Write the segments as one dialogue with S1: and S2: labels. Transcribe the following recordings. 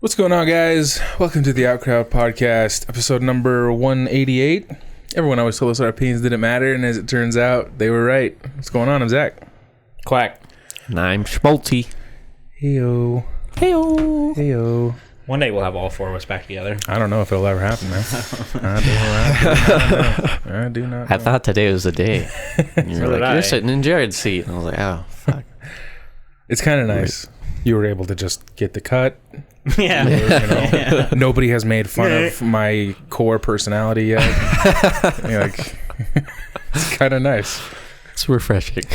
S1: What's going on, guys? Welcome to the Outcrowd podcast, episode number 188. Everyone always told us our opinions didn't matter, and as it turns out, they were right. What's going on? I'm Zach.
S2: Quack.
S3: And I'm Schmalti.
S1: Heyo.
S3: Heyo.
S1: Heyo.
S2: One day we'll have all four of us back together.
S1: I don't know if it'll ever happen, man. I do not know.
S3: I thought today was the day. And you were like, you're sitting in Jared's seat. And I was like, oh, fuck.
S1: It's kind of nice. You were able to just get the cut.
S2: Yeah.
S1: Or, yeah. Nobody has made fun of my core personality yet. Like, it's kind of nice.
S3: It's refreshing.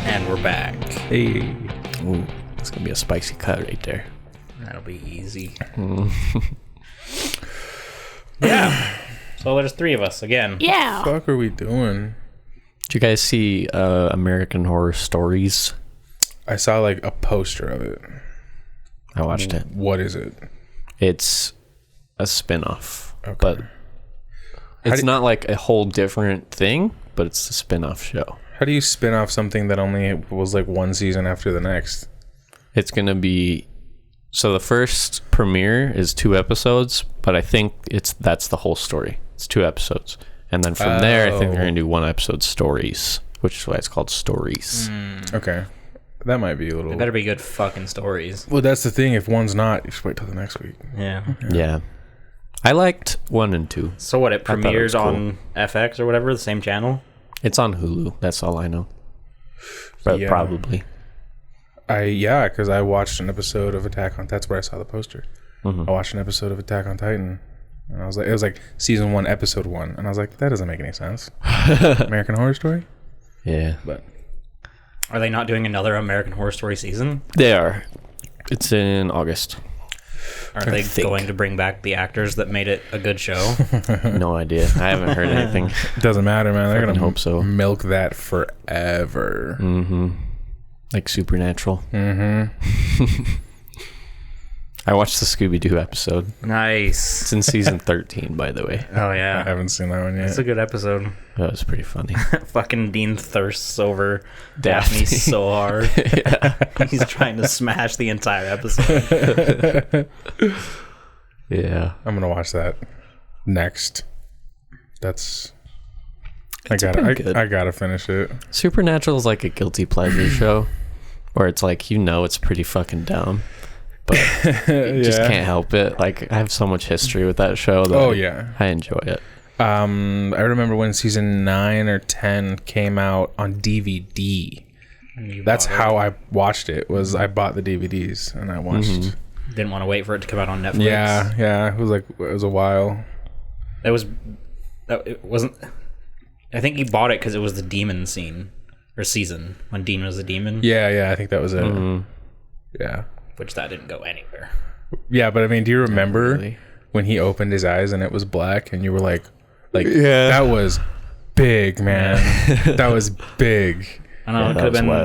S2: And we're back.
S1: Hey.
S3: Ooh, it's going to be a spicy cut right there.
S2: That'll be easy. Yeah. So there's three of us again.
S1: Yeah. What the fuck are we doing?
S3: Did you guys see American Horror Stories?
S1: I saw like a poster of it.
S3: I watched it.
S1: What is it?
S3: It's a spin-off.
S1: Okay.
S3: But it's not like a whole different thing, but it's a spin-off show.
S1: How do you spin off something that only was like one season after the next?
S3: It's going to be... So the first premiere is 2 episodes, but I think that's the whole story. It's 2 episodes. And then from there, I think they're going to do 1 episode stories, which is why it's called Stories.
S1: Okay. That might be a little...
S2: They better be good fucking stories.
S1: Well, that's the thing. If one's not, you just wait till the next week.
S3: Yeah. I liked 1 and 2.
S2: So what, it premieres
S3: cool.
S2: on FX or whatever, the same channel?
S3: It's on Hulu. That's all I know. But
S1: Yeah.
S3: probably.
S1: Because I watched an episode of Attack on... That's where I saw the poster. I watched an episode of Attack on Titan. And I was like... It was like season 1, episode 1. And I was like, that doesn't make any sense. American Horror Story?
S3: Yeah.
S1: But...
S2: Are they not doing another American Horror Story season?
S3: They are. It's in August.
S2: Aren't they going to bring back the actors that made it a good show?
S3: No idea. I haven't heard anything.
S1: It doesn't matter, man. They're going to
S3: hope so.
S1: Milk that forever.
S3: Like Supernatural.
S1: Mm-hmm.
S3: I watched the Scooby-Doo episode.
S2: Nice.
S3: It's in season 13, by the way.
S2: Oh,
S1: I
S2: yeah.
S1: haven't seen that one yet.
S2: It's a good episode.
S3: That was pretty funny.
S2: Fucking Dean thirsts over Daphne so hard. He's trying to smash the entire episode.
S3: Yeah.
S1: I'm going to watch that next. That's... I
S3: good.
S1: gotta finish it.
S3: Supernatural is like a guilty pleasure show where it's like, it's pretty fucking dumb, but you just can't help it. Like, I have so much history with that show that I enjoy it.
S1: I remember when season 9 or 10 came out on DVD. That's how I watched it. Was I bought the DVDs and I watched.
S2: Didn't want to wait for it to come out on Netflix.
S1: Yeah. It was a while.
S2: It wasn't. I think he bought it because it was the demon scene or season when Dean was a demon.
S1: Yeah. I think that was it. Yeah.
S2: Which that didn't go anywhere.
S1: Yeah, but I mean, do you remember when he opened his eyes and it was black and you were like, that was big, man. That was big.
S2: I don't know.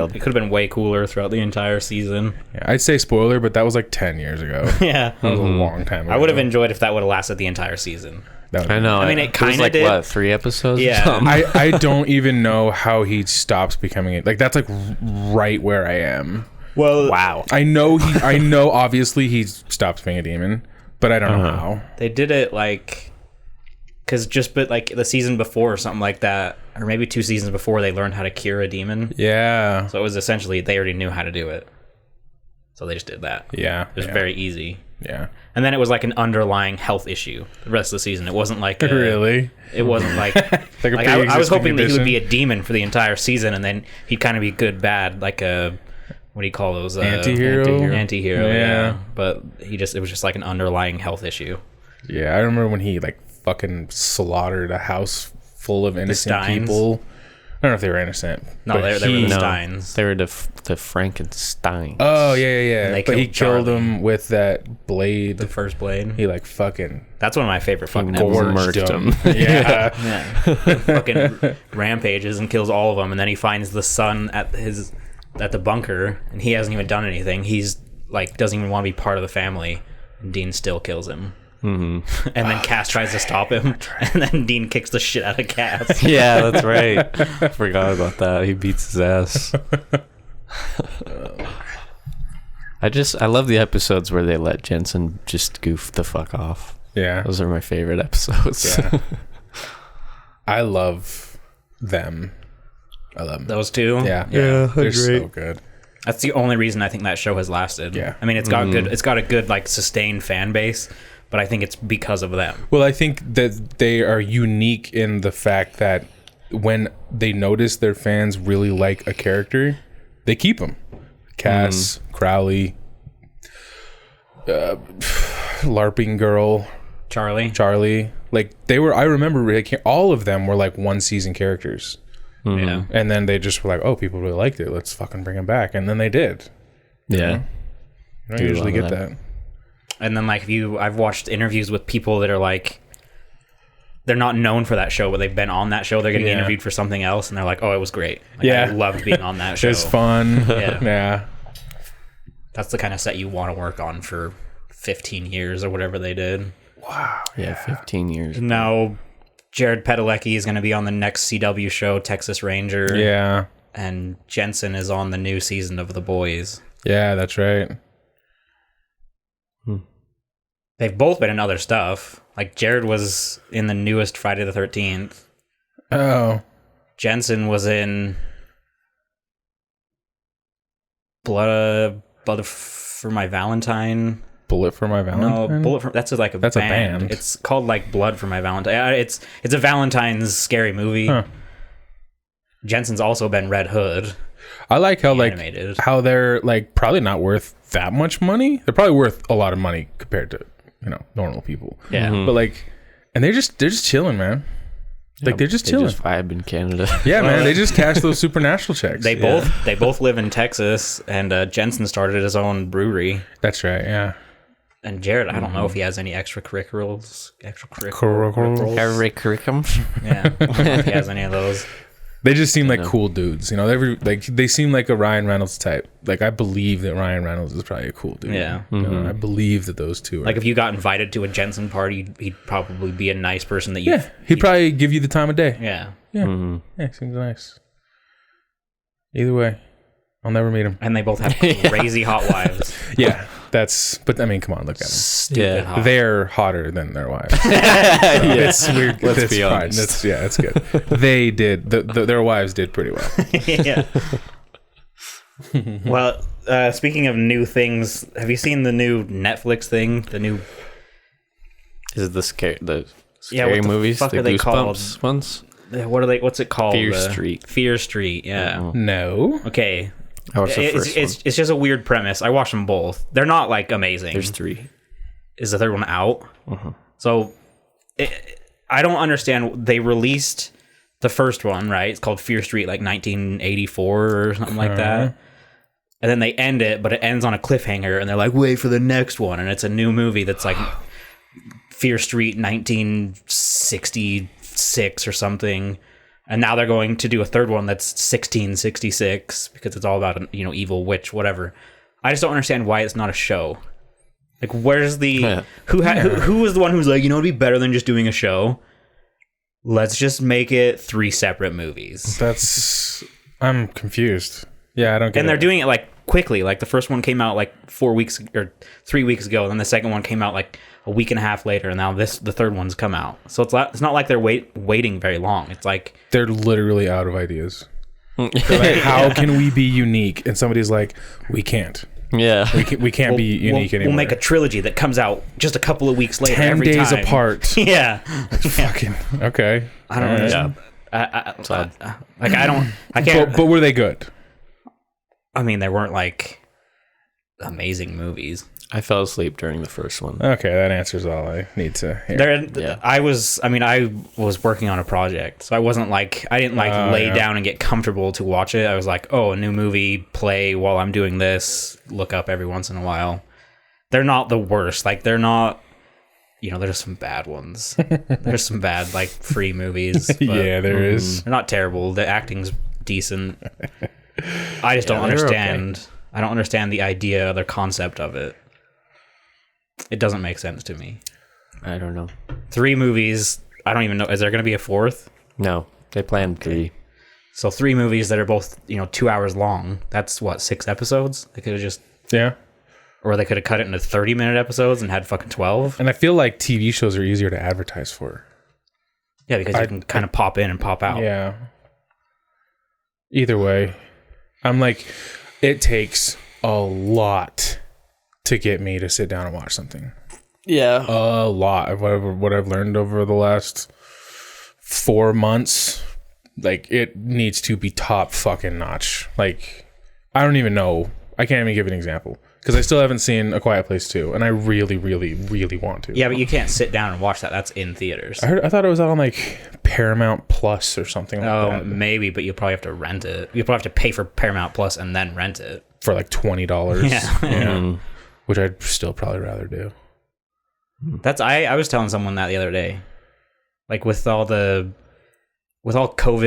S2: It could have been way cooler throughout the entire season.
S1: Yeah, I'd say spoiler, but that was like 10 years ago.
S2: Yeah,
S1: that was a long time ago.
S2: I would have enjoyed if that would have lasted the entire season.
S3: I know.
S2: I mean, it kind of did.
S3: What, 3 episodes?
S2: Yeah.
S1: I don't even know how he stops becoming it. Like, that's like right where I am.
S2: Well,
S3: wow.
S1: I know obviously he stops being a demon, but I don't know how.
S2: They did it like, but like the season before or something like that, or maybe 2 seasons before, they learned how to cure a demon.
S1: Yeah.
S2: So it was essentially, they already knew how to do it. So they just did that.
S1: Yeah.
S2: It was very easy.
S1: Yeah.
S2: And then it was like an underlying health issue the rest of the season. It wasn't like
S1: really.
S2: It wasn't like I was hoping that he would be a demon for the entire season, and then he'd kind of be good bad, like a what do you call those? Anti-hero. Yeah. But it was just like an underlying health issue.
S1: Yeah, I remember when he like fucking slaughtered a house full of innocent people. I don't know if they were innocent.
S2: No, they were the Steins.
S3: They were the Frankensteins.
S1: Oh, yeah.
S2: But
S1: he killed him with that blade.
S2: The first blade.
S1: He like fucking...
S2: That's one of my favorite fucking
S1: gorged him. Yeah.
S2: Fucking rampages and kills all of them. And then he finds the son at the bunker, and he hasn't even done anything. He's like, doesn't even want to be part of the family. and Dean still kills him. Mm-hmm. And then Cass tries to stop him, and then Dean kicks the shit out of Cass.
S3: Yeah, that's right. I forgot about that. He beats his ass. I love the episodes where they let Jensen just goof the fuck off.
S1: Yeah.
S3: Those are my favorite episodes.
S1: Yeah. I love them. I love them.
S2: Those two?
S1: Yeah. They're great. So good.
S2: That's the only reason I think that show has lasted.
S1: Yeah.
S2: I mean, it's got a good like sustained fan base, but I think it's because of them.
S1: Well, I think that they are unique in the fact that when they notice their fans really like a character, they keep them. Cass, Crowley, LARPing girl, Charlie. Like I remember like, all of them were like one season characters.
S3: Mm-hmm.
S2: Yeah.
S1: And then they just were like, oh, people really liked it. Let's fucking bring them back. And then they did.
S3: Yeah.
S1: You don't usually get that.
S2: And then like I've watched interviews with people that are like, they're not known for that show, but they've been on that show. They're getting interviewed for something else, and they're like, "Oh, it was great. Like, I loved being on that show.
S1: It was fun.
S2: Yeah. That's the kind of set you want to work on for 15 years or whatever they did.
S1: Wow.
S3: Yeah, 15 years.
S2: Now, Jared Padalecki is going to be on the next CW show, Texas Ranger.
S1: Yeah.
S2: And Jensen is on the new season of The Boys.
S1: Yeah, that's right.
S2: They've both been in other stuff. Like, Jared was in the newest Friday the 13th.
S1: Oh.
S2: Jensen was in Blood for My Valentine.
S1: Bullet for My Valentine?
S2: No, that's a band. It's called like Blood for My Valentine. It's a Valentine's scary movie. Huh. Jensen's also been Red Hood.
S1: I like how animated. How they're like probably not worth that much money. They're probably worth a lot of money compared to normal people.
S2: Yeah,
S1: but like, and they're just chilling, man. Like they're just chilling.
S3: They just vibe in Canada.
S1: Yeah, man. They just cash those supernatural checks.
S2: They both live in Texas, and Jensen started his own brewery.
S1: That's right. Yeah.
S2: And Jared, I don't know if he has any extracurriculums.
S3: Curriculum.
S2: Yeah, I don't know if he has any of those.
S1: They just seem like cool dudes, they seem like a Ryan Reynolds type. Like I believe that Ryan Reynolds is probably a cool dude.
S2: Yeah,
S1: I believe that those two are.
S2: Like if you got invited to a Jensen party, he'd probably be a nice person that you.
S1: Yeah, he'd probably give you the time of day.
S2: Yeah,
S1: yeah, yeah. Seems nice. Either way, I'll never meet him.
S2: And they both have crazy hot wives.
S1: Yeah, but I mean, come on, look at them.
S2: Stupid hot.
S1: They're hotter than their wives. It's weird.
S3: Let's be honest.
S1: That's good. They did. Their wives did pretty well.
S2: Yeah. Well, speaking of new things, have you seen the new Netflix thing? The new
S3: is it the scary
S2: what
S3: movies?
S2: Fuck
S3: the
S2: are they
S3: Goosebumps
S2: called?
S3: Ones?
S2: What's it called?
S3: Fear Street.
S2: Fear Street. Yeah.
S3: Oh.
S1: No.
S2: Okay.
S3: I watched the first one.
S2: It's just a weird premise. I watched them both. They're not like amazing.
S3: There's 3.
S2: Is the third one out? So I don't understand. They released the first one, right? It's called Fear Street, like 1984 or something like that. And then they end it, but it ends on a cliffhanger, and they're like, "Wait for the next one," and it's a new movie that's like Fear Street 1966 or something. And now they're going to do a third one that's 1666 because it's all about evil witch, whatever. I just don't understand why it's not a show. Like, where's the who was the one who's like, it'd be better than just doing a show. Let's just make it 3 separate movies.
S1: I'm confused. Yeah, I don't get it.
S2: And they're doing it like quickly. Like the first one came out like 4 weeks or 3 weeks ago, and then the second one came out like a week and a half later, and now the third one's come out. So it's not like they're waiting very long. It's like
S1: they're literally out of ideas. They're like, how can we be unique? And somebody's like, we can't.
S3: Yeah,
S1: we can't be unique anymore.
S2: We'll make a trilogy that comes out just a couple of weeks later.
S1: 10
S2: every
S1: days
S2: time.
S1: apart.
S2: Yeah.
S1: Fucking okay.
S2: I don't understand. I can't.
S1: But were they good?
S2: I mean, they weren't like amazing movies.
S3: I fell asleep during the first one.
S1: Okay, that answers all I need to hear.
S2: I was working on a project, so I wasn't like, I didn't lay down and get comfortable to watch it. I was like, oh, a new movie, play while I'm doing this, look up every once in a while. They're not the worst. Like, they're not, there's some bad ones. There's some bad, like, free movies.
S1: Yeah, there is.
S2: They're not terrible. The acting's decent. I just don't understand.
S1: Okay.
S2: I don't understand the idea or the concept of it. It doesn't make sense to me.
S3: I don't know.
S2: 3 movies. I don't even know. Is there going to be a 4th?
S3: No, they planned 3.
S2: So 3 movies that are both 2 hours long. That's what, 6 episodes? They could have just or they could have cut it into 30-minute episodes and had fucking 12.
S1: And I feel like TV shows are easier to advertise for.
S2: Yeah, because you can kind of pop in and pop out.
S1: Yeah. Either way, I'm like, it takes a lot to get me to sit down and watch something.
S3: Yeah.
S1: A lot of what I've learned over the last 4 months. Like, it needs to be top fucking notch. Like, I don't even know. I can't even give an example. Because I still haven't seen A Quiet Place 2, and I really, really, really want to.
S2: Yeah, but you can't sit down and watch that. That's in theaters.
S1: I thought it was out on like Paramount Plus or something like that.
S2: Oh, maybe, but you'll probably have to rent it. You'll probably have to pay for Paramount Plus and then rent it.
S1: For like $20.
S2: Yeah.
S1: Which I'd still probably rather do.
S2: I was telling someone that the other day. Like with all COVID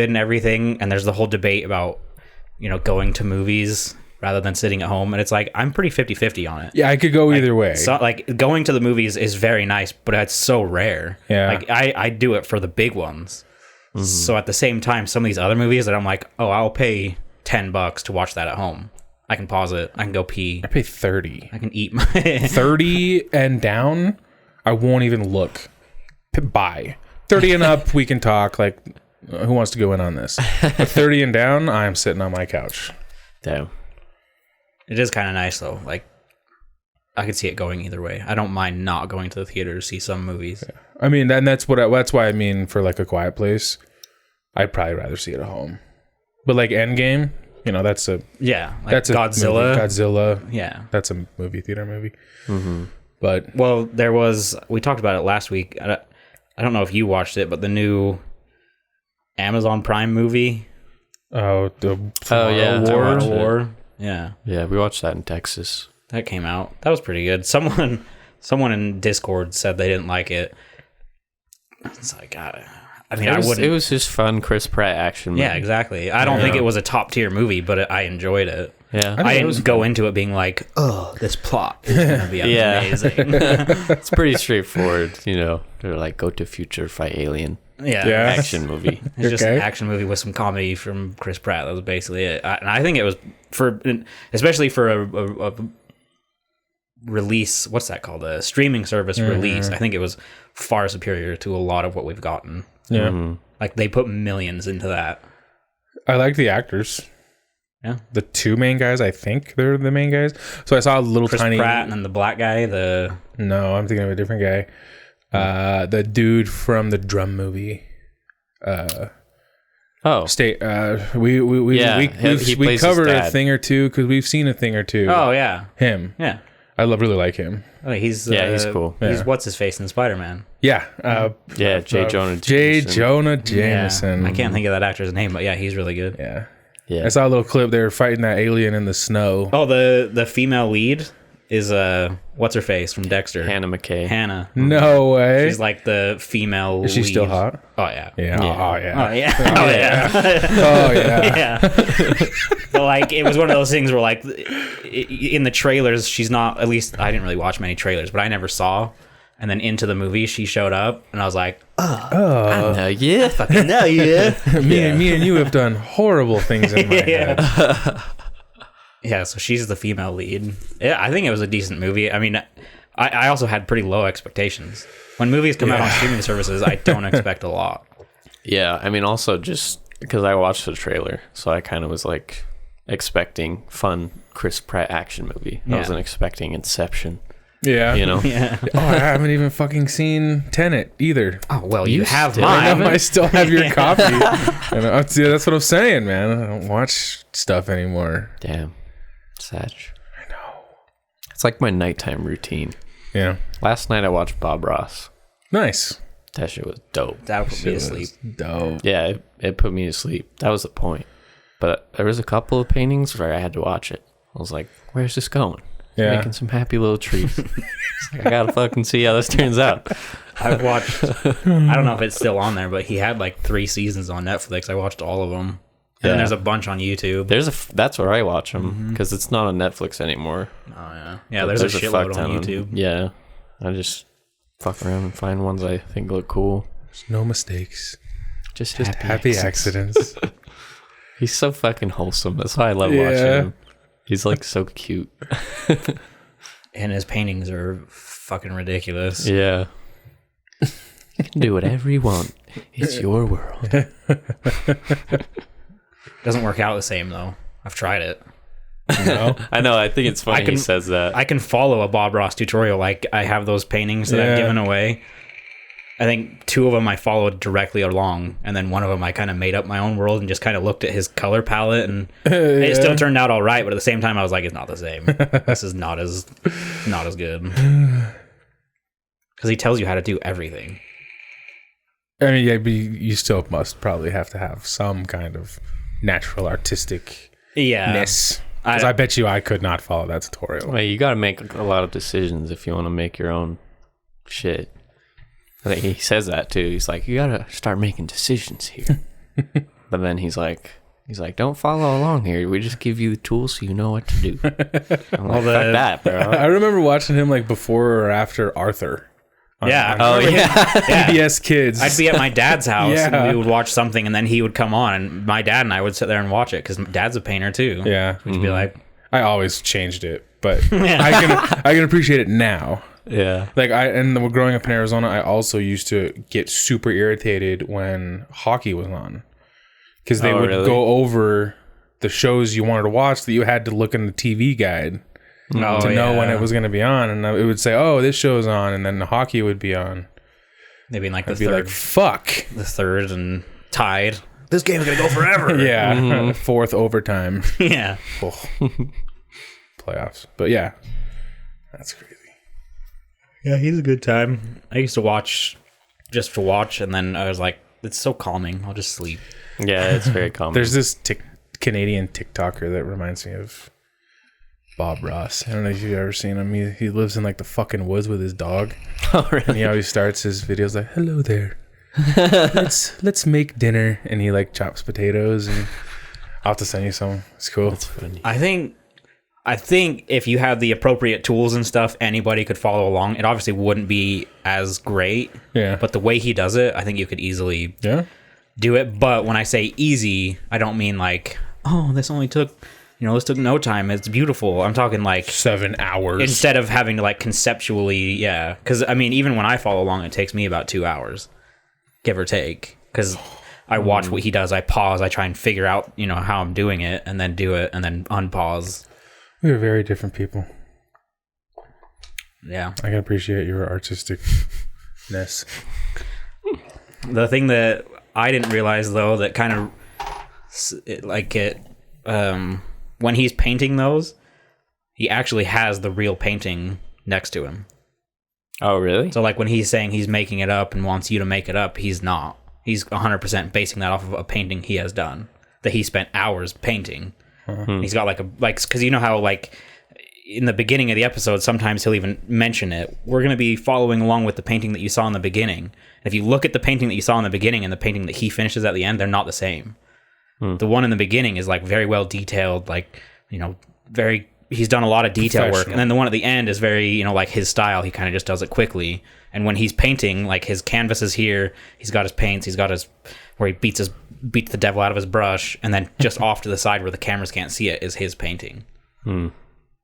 S2: and everything, and there's the whole debate about, going to movies rather than sitting at home, and it's like I'm pretty 50-50 on it.
S1: Yeah, I could go either way.
S2: So like going to the movies is very nice, but it's so rare.
S1: Yeah.
S2: Like I do it for the big ones. Mm-hmm. So at the same time, some of these other movies that I'm like, oh, I'll pay $10 to watch that at home. I can pause it. I can go pee.
S1: I pay $30.
S2: I can eat my
S1: 30 and down. I won't even look. Buy 30 and up. We can talk. Like, who wants to go in on this? But 30 and down, I'm sitting on my couch.
S3: Damn.
S2: It is kind of nice though. Like, I could see it going either way. I don't mind not going to the theater to see some movies.
S1: Yeah. I mean, and that's why I mean for like A Quiet Place, I'd probably rather see it at home. But like Endgame, that's a that's
S2: Godzilla.
S1: Godzilla,
S2: yeah,
S1: that's a movie theater movie.
S3: Mm-hmm.
S1: But
S2: we talked about it last week. I don't know if you watched it, but the new Amazon Prime movie.
S1: Oh,
S2: Tomorrow War. Yeah.
S3: Yeah, we watched that in Texas.
S2: That came out. That was pretty good. Someone in Discord said they didn't like it. It's like,
S3: it was just fun Chris Pratt action movie.
S2: Yeah, exactly. I don't think it was a top tier movie, but I enjoyed it.
S3: Yeah.
S2: I didn't go into it being like, oh, this plot is going to be amazing.
S3: It's pretty straightforward, They're like, go to future, fight alien.
S2: Yeah.
S3: Action movie.
S2: It's just an action movie with some comedy from Chris Pratt. That was basically it. And I think it was especially for a release, what's that called? A streaming service release. I think it was far superior to a lot of what we've gotten.
S1: Yeah.
S3: Mm-hmm.
S2: Like they put millions into that.
S1: I like the actors.
S2: Yeah.
S1: The 2 main guys, I think they're the main guys. So I saw a little
S2: Chris
S1: tiny
S2: Pratt and then the black guy,
S1: No, I'm thinking of a different guy. The dude from the drum movie. State. We covered a thing or two because we've seen a thing or two.
S2: Oh yeah,
S1: him.
S2: Yeah,
S1: I really like him.
S2: Oh, he's
S3: cool.
S2: He's what's his face in Spider-Man.
S1: Yeah.
S3: J. Jonah
S1: Jameson.
S2: I can't think of that actor's name, but yeah, he's really good.
S1: Yeah.
S3: Yeah.
S1: I saw a little clip. They were fighting that alien in the snow.
S2: Oh, the female lead is what's her face from Dexter?
S3: Hannah McKay.
S2: Hannah.
S1: No way.
S2: She's like the female.
S1: Is she
S2: lead.
S1: Still hot?
S2: Oh yeah.
S1: Yeah. Oh yeah.
S2: Oh yeah. Oh yeah.
S1: Oh yeah.
S2: Yeah. But like, it was one of those things where like in the trailers, she's not. At least I didn't really watch many trailers, but I never saw. And then into the movie, she showed up, and I was like,
S3: I know you. I
S2: fucking know you.
S1: Me and you have done horrible things in my head.
S2: Yeah, so she's the female lead. Yeah, I think it was a decent movie. I mean, I also had pretty low expectations. When movies come out on streaming services, I don't expect a lot.
S3: Yeah, I mean, also just because I watched the trailer, so I kind of was like expecting fun Chris Pratt action movie. I wasn't expecting Inception.
S1: Yeah.
S2: Yeah.
S1: Oh, I haven't even fucking seen Tenet either.
S2: Oh, well, you have
S1: mine. I still have your copy. And that's what I'm saying, man. I don't watch stuff anymore.
S3: Damn. Sad.
S1: I know.
S3: It's like my nighttime routine.
S1: Yeah.
S3: Last night I watched Bob Ross.
S1: Nice.
S3: That shit was dope.
S2: That put me to sleep.
S1: Dope.
S3: Yeah, it put me to sleep. That was the point. But there was a couple of paintings where I had to watch it. I was like, where's this going?
S1: Yeah.
S3: Making some happy little trees. I gotta fucking see how this turns out.
S2: I've watched, I don't know if it's still on there, but he had like 3 seasons on Netflix. I watched all of them. And then there's a bunch on YouTube.
S3: That's where I watch them because it's not on Netflix anymore.
S2: Oh yeah, yeah. There's a shitload on YouTube.
S3: Yeah, I just fuck around and find ones I think look cool.
S1: There's no mistakes.
S3: Just
S1: happy accidents.
S3: He's so fucking wholesome. That's why I love watching him. He's like so cute.
S2: And his paintings are fucking ridiculous.
S3: Yeah. You can do whatever you want. It's your world.
S2: Doesn't work out the same though. I've tried it.
S3: No? I know. I think it's funny he says that.
S2: I can follow a Bob Ross tutorial. Like I have those paintings that I've given away. I think 2 of them I followed directly along, and then one of them I kind of made up my own world and just kind of looked at his color palette, and it still turned out all right. But at the same time, I was like, it's not the same. This is not as good. Because he tells you how to do everything.
S1: I mean, yeah, but you still must probably have to have some kind of natural artistic ness. Because I bet you I could not follow that tutorial.
S3: Well, you got to make a lot of decisions if you want to make your own shit. I think he says that too. He's like, you got to start making decisions here. But then he's like, don't follow along here. We just give you the tools so you know what to do. I'm like, fuck that, bro.
S1: I remember watching him like before or after Arthur.
S2: PBS
S1: Kids.
S2: I'd be at my dad's house and we would watch something, and then he would come on, and my dad and I would sit there and watch it because Dad's a painter too.
S1: Yeah,
S2: we'd be like,
S1: I always changed it, but I can appreciate it now.
S3: Yeah,
S1: like growing up in Arizona, I also used to get super irritated when hockey was on because they would go over the shows you wanted to watch that you had to look in the TV guide. To know when it was going to be on, and it would say, "Oh, this show's on," and then the hockey would be on.
S2: Maybe in like
S1: I'd be like, "Fuck!"
S2: The third and tied. This game's gonna go forever.
S1: Yeah, fourth overtime.
S2: Yeah,
S1: playoffs. But yeah, that's crazy.
S2: Yeah, he's a good time. I used to watch just to watch, and then I was like, "It's so calming. I'll just sleep."
S3: Yeah, it's very calming.
S1: There's this Canadian TikToker that reminds me of Bob Ross. I don't know if you've ever seen him. He lives in like the fucking woods with his dog.
S3: Oh, really?
S1: And he always starts his videos like, "Hello there. let's make dinner," and he like chops potatoes. And I'll have to send you some. It's cool.
S3: That's funny.
S2: I think if you have the appropriate tools and stuff, anybody could follow along. It obviously wouldn't be as great.
S1: Yeah.
S2: But the way he does it, I think you could easily do it. But when I say easy, I don't mean like, oh, this only took this took no time. It's beautiful. I'm talking like
S1: 7 hours.
S2: Instead of having to like conceptually, Because I mean, even when I follow along, it takes me about 2 hours, give or take. Because I watch what he does. I pause. I try and figure out, how I'm doing it, and then do it, and then unpause.
S1: We are very different people.
S2: Yeah,
S1: I can appreciate your artisticness.
S2: The thing that I didn't realize though, that kind of when he's painting those, he actually has the real painting next to him.
S3: Oh, really?
S2: So like when he's saying he's making it up and wants you to make it up, he's not. He's 100% basing that off of a painting he has done that he spent hours painting. Uh-huh. He's got because you know how like in the beginning of the episode, sometimes he'll even mention it. We're going to be following along with the painting that you saw in the beginning. And if you look at the painting that you saw in the beginning and the painting that he finishes at the end, they're not the same. The one in the beginning is like very well detailed, like, he's done a lot of detail work. And then the one at the end is very, like his style. He kind of just does it quickly. And when he's painting, like his canvas is here, he's got his paints, he's got where he beats the devil out of his brush. And then just off to the side where the cameras can't see it is his painting.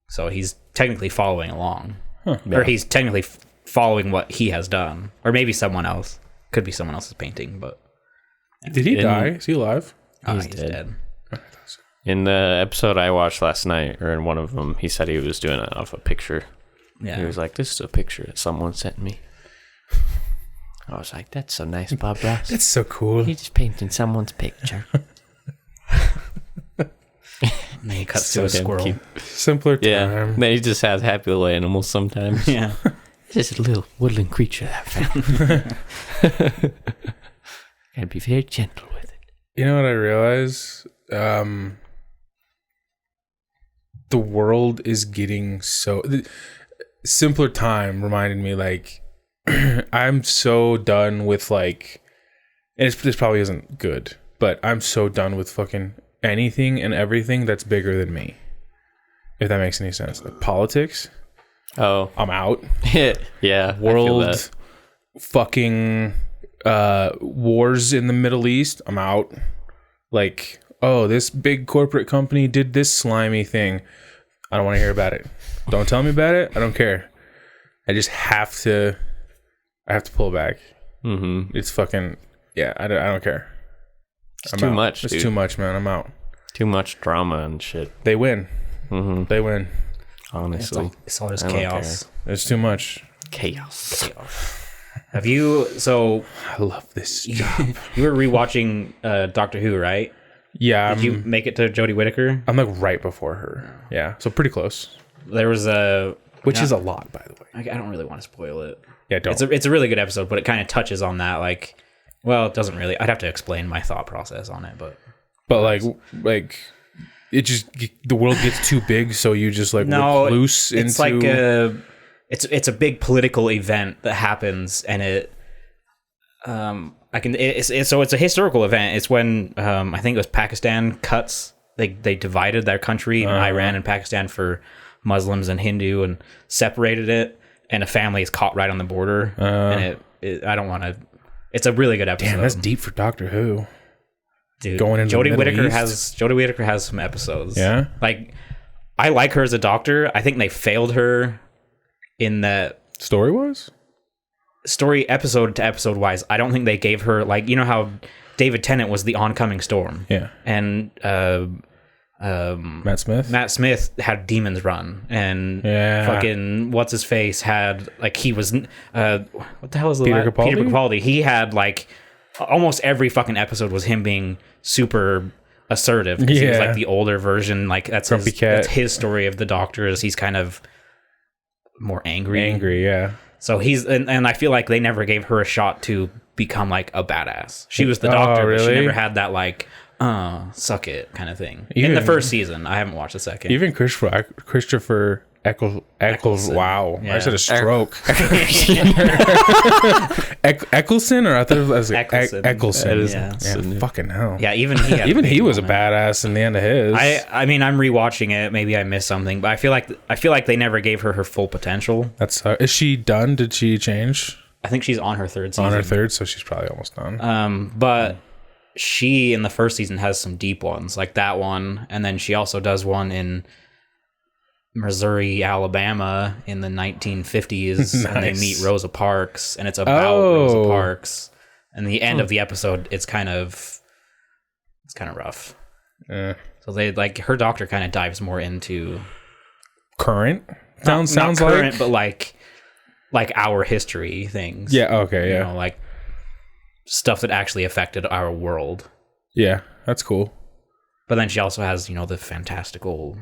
S2: So he's technically following along. Or he's technically following what he has done. Or maybe someone else. Could be someone else's painting, but.
S1: Did he die? Is he alive?
S2: He's dead.
S3: In the episode I watched last night, or in one of them, he said he was doing it off a picture. Yeah. He was like, "This is a picture that someone sent me." I was like, "That's so nice, Bob Ross.
S1: That's so cool.
S3: He's just painting someone's picture."
S2: And then he cuts to a squirrel.
S3: Cute.
S1: Simpler time.
S3: Yeah. Then he just has happy little animals sometimes.
S2: Yeah.
S3: Just a little woodland creature that I found. Gotta be very gentle with it.
S1: You know what I realize? The world is getting so... Simpler time reminded me, like, I'm so done with, like... And this probably isn't good, but I'm so done with fucking anything and everything that's bigger than me. If that makes any sense. Like politics.
S3: Oh,
S1: I'm out.
S3: Yeah.
S1: World fucking wars in the Middle East. I'm out. Like, oh, this big corporate company did this slimy thing. I don't want to hear about it. Don't tell me about it. I don't care. I just have to. I have to pull back.
S3: Mm-hmm.
S1: It's fucking I don't care.
S3: It's too much.
S1: It's too much, man. I'm out.
S3: Too much drama and shit.
S1: They win.
S3: Mm-hmm.
S1: They win.
S3: Honestly,
S2: it's all just chaos.
S1: It's too much
S3: chaos.
S2: Have you? So
S1: I love this job.
S2: You were rewatching Doctor Who, right?
S1: Yeah.
S2: Did you make it to Jodie Whittaker?
S1: I'm like right before her. Yeah, so pretty close.
S2: There was
S1: which is a lot, by the way.
S2: I don't really want to spoil it.
S1: Yeah, don't.
S2: It's a really good episode, but it kind of touches on that. Like, well, it doesn't really. I'd have to explain my thought process on it, but
S1: like it just the world gets too big, so you just like loose into.
S2: It's like it's a big political event that happens, and so it's a historical event. It's when I think it was Pakistan cuts. They divided their country, Iran and Pakistan, for Muslims and Hindu, and separated it. And a family is caught right on the border, and I don't want to. It's a really good episode.
S1: Damn, that's deep for Doctor Who.
S2: Dude,
S1: going into
S2: Jodie Whittaker has some episodes.
S1: Yeah,
S2: like I like her as a doctor. I think they failed her in that story episode to episode wise. I don't think they gave her, like, you know how David Tennant was the oncoming storm.
S1: Yeah,
S2: and Matt Smith had Demons Run, and fucking what's his face had, like, he was what the hell is
S1: Peter
S2: Capaldi? He had, like, almost every fucking episode was him being super assertive, because he was like the older version. Like, that's his story of the Doctor, is he's kind of more angry.
S1: Yeah.
S2: So he's and I feel like they never gave her a shot to become like a badass. She was the Doctor, really? But she never had that like suck it kind of thing. In the first season. I haven't watched the second.
S1: Even Christopher Eccleston. Wow. Yeah. I said a stroke. Eccleston, or I thought it was Eccleston. Yeah, fucking hell.
S2: Yeah, even
S1: he was a badass in the end of his.
S2: I mean, I'm rewatching it. Maybe I missed something, but I feel like they never gave her full potential.
S1: Is she done? Did she change?
S2: I think she's on her third season.
S1: So she's probably almost done.
S2: But she in the first season has some deep ones, like that one, and then she also does one in Missouri, Alabama in the 1950s. Nice. And they meet Rosa Parks, and it's about Rosa Parks. And the end of the episode, it's kind of rough. So they, like, her Doctor kind of dives more into
S1: current. Sounds
S2: not current, but like our history things.
S1: Yeah. Okay. Yeah.
S2: You know, like stuff that actually affected our world.
S1: Yeah, that's cool.
S2: But then she also has, you know, the fantastical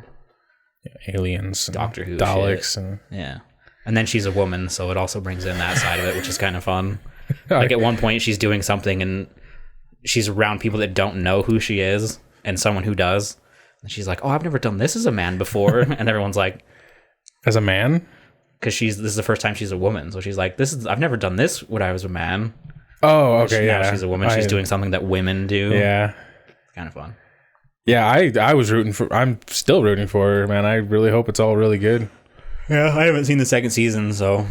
S1: aliens, and
S2: Doctor Who,
S1: Daleks,
S2: and and then she's a woman, so it also brings in that side of it, which is kind of fun. Like, at one point she's doing something and she's around people that don't know who she is, and someone who does, and she's like, "Oh, I've never done this as a man before," and everyone's like,
S1: "As a man?" Because
S2: this is the first time she's a woman, so she's like, I've never done this when I was a man."
S1: Oh, okay.
S2: Now she's a woman. She's doing something that women do.
S1: Yeah,
S2: it's kind of fun.
S1: Yeah, I was rooting for. I'm still rooting for her, man. I really hope it's all really good.
S2: Yeah, I haven't seen the second season, so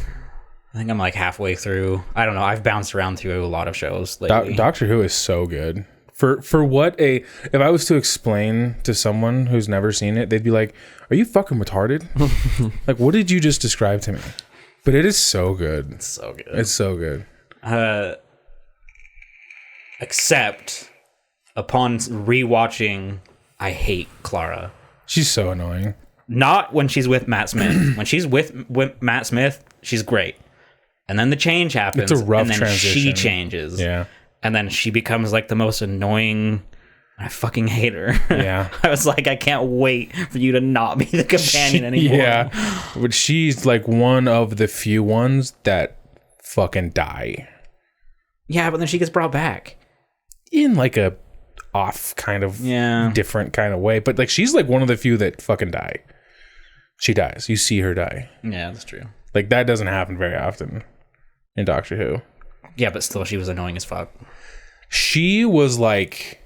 S2: I think I'm like halfway through. I don't know. I've bounced around through a lot of shows lately.
S1: Doctor Who is so good. For what if I was to explain to someone who's never seen it, they'd be like, "Are you fucking retarded? Like, what did you just describe to me?" But it is so good.
S2: It's so good.
S1: It's so good.
S2: Except upon rewatching, I hate Clara.
S1: She's so annoying.
S2: Not when she's with Matt Smith. When she's with Matt Smith, she's great. And then the change happens.
S1: It's a rough
S2: and then
S1: transition.
S2: She changes.
S1: Yeah.
S2: And then she becomes like the most annoying. I fucking hate her.
S1: Yeah.
S2: I was like, I can't wait for you to not be the companion anymore.
S1: Yeah. But she's like one of the few ones that fucking die.
S2: Yeah, but then she gets brought back.
S1: In like a off kind of different kind of way. But like she's like one of the few that fucking die. She dies. You see her die.
S2: Yeah, that's true.
S1: Like that doesn't happen very often in Doctor Who.
S2: Yeah, but still she was annoying as fuck.
S1: She was like,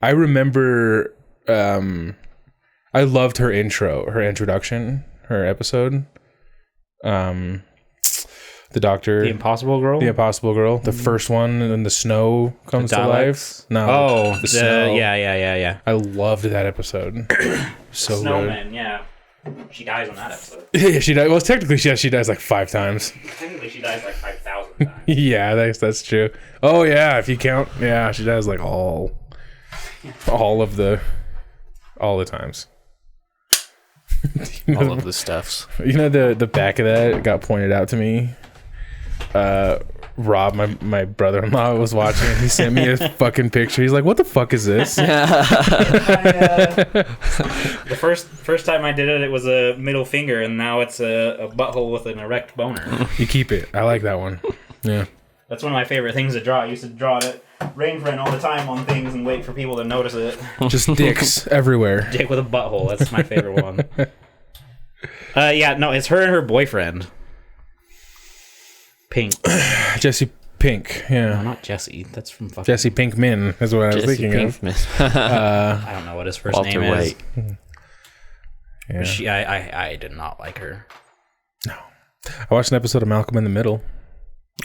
S1: I remember I loved her introduction, her episode. The doctor,
S2: the Impossible Girl,
S1: the first one, and then the snow comes to life. No,
S2: the snow. Yeah.
S1: I loved that episode. So
S2: Snowman,
S1: good.
S2: yeah. She dies on that episode.
S1: Yeah, she dies. Well, technically, she dies like 5 times.
S2: Technically, she dies like 5,000 times.
S1: Yeah, that's true. Oh yeah, if you count, yeah, she dies like all of the times.
S3: All of the stuffs.
S1: You know, the back of that got pointed out to me. Rob, my brother-in-law, was watching and he sent me a fucking picture. He's like, what the fuck is this?
S2: The first time I did it, it was a middle finger, and now it's a butthole with an erect boner.
S1: You keep it. I like that one. Yeah.
S2: That's one of my favorite things to draw. I used to draw it rain friend all the time on things and wait for people to notice it.
S1: Just dicks everywhere.
S2: Dick with a butthole. That's my favorite one. Yeah, no, it's her and her boyfriend. Pink.
S1: Jesse Pink, yeah.
S2: No, not Jesse. That's from fucking...
S1: Jesse Pinkman is what I was thinking
S3: Pinkman.
S1: of.
S2: I don't know what his first
S3: Walter
S2: name
S3: White.
S2: is.
S1: Yeah.
S2: I did not like her.
S1: No. I watched an episode of Malcolm in the Middle.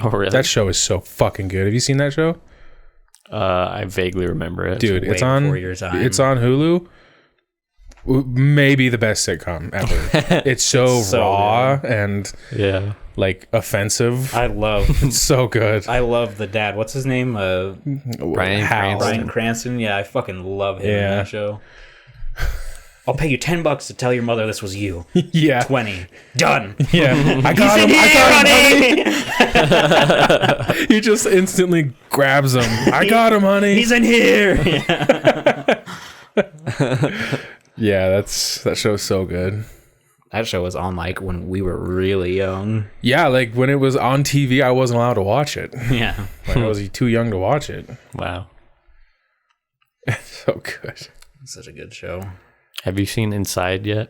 S3: Oh, really?
S1: That show is so fucking good. Have you seen that show?
S3: I vaguely remember it.
S1: Dude, it's on Hulu. Maybe the best sitcom ever. It's so raw good. And like offensive.
S2: It's
S1: so good.
S2: I love the dad. What's his name? Bryan Cranston. Yeah, I fucking love him in that show. I'll pay you $10 to tell your mother this was you.
S1: Yeah.
S2: 20. Done.
S1: Yeah. I got him. Honey. He just instantly grabs him. I got him, honey.
S2: He's in here.
S1: Yeah, that show's so good.
S2: That show was on like when we were really young.
S1: Yeah, like when it was on TV, I wasn't allowed to watch it.
S2: Yeah.
S1: Like I was too young to watch it.
S3: Wow.
S1: It's so good.
S2: It's such a good show.
S3: Have you seen Inside yet?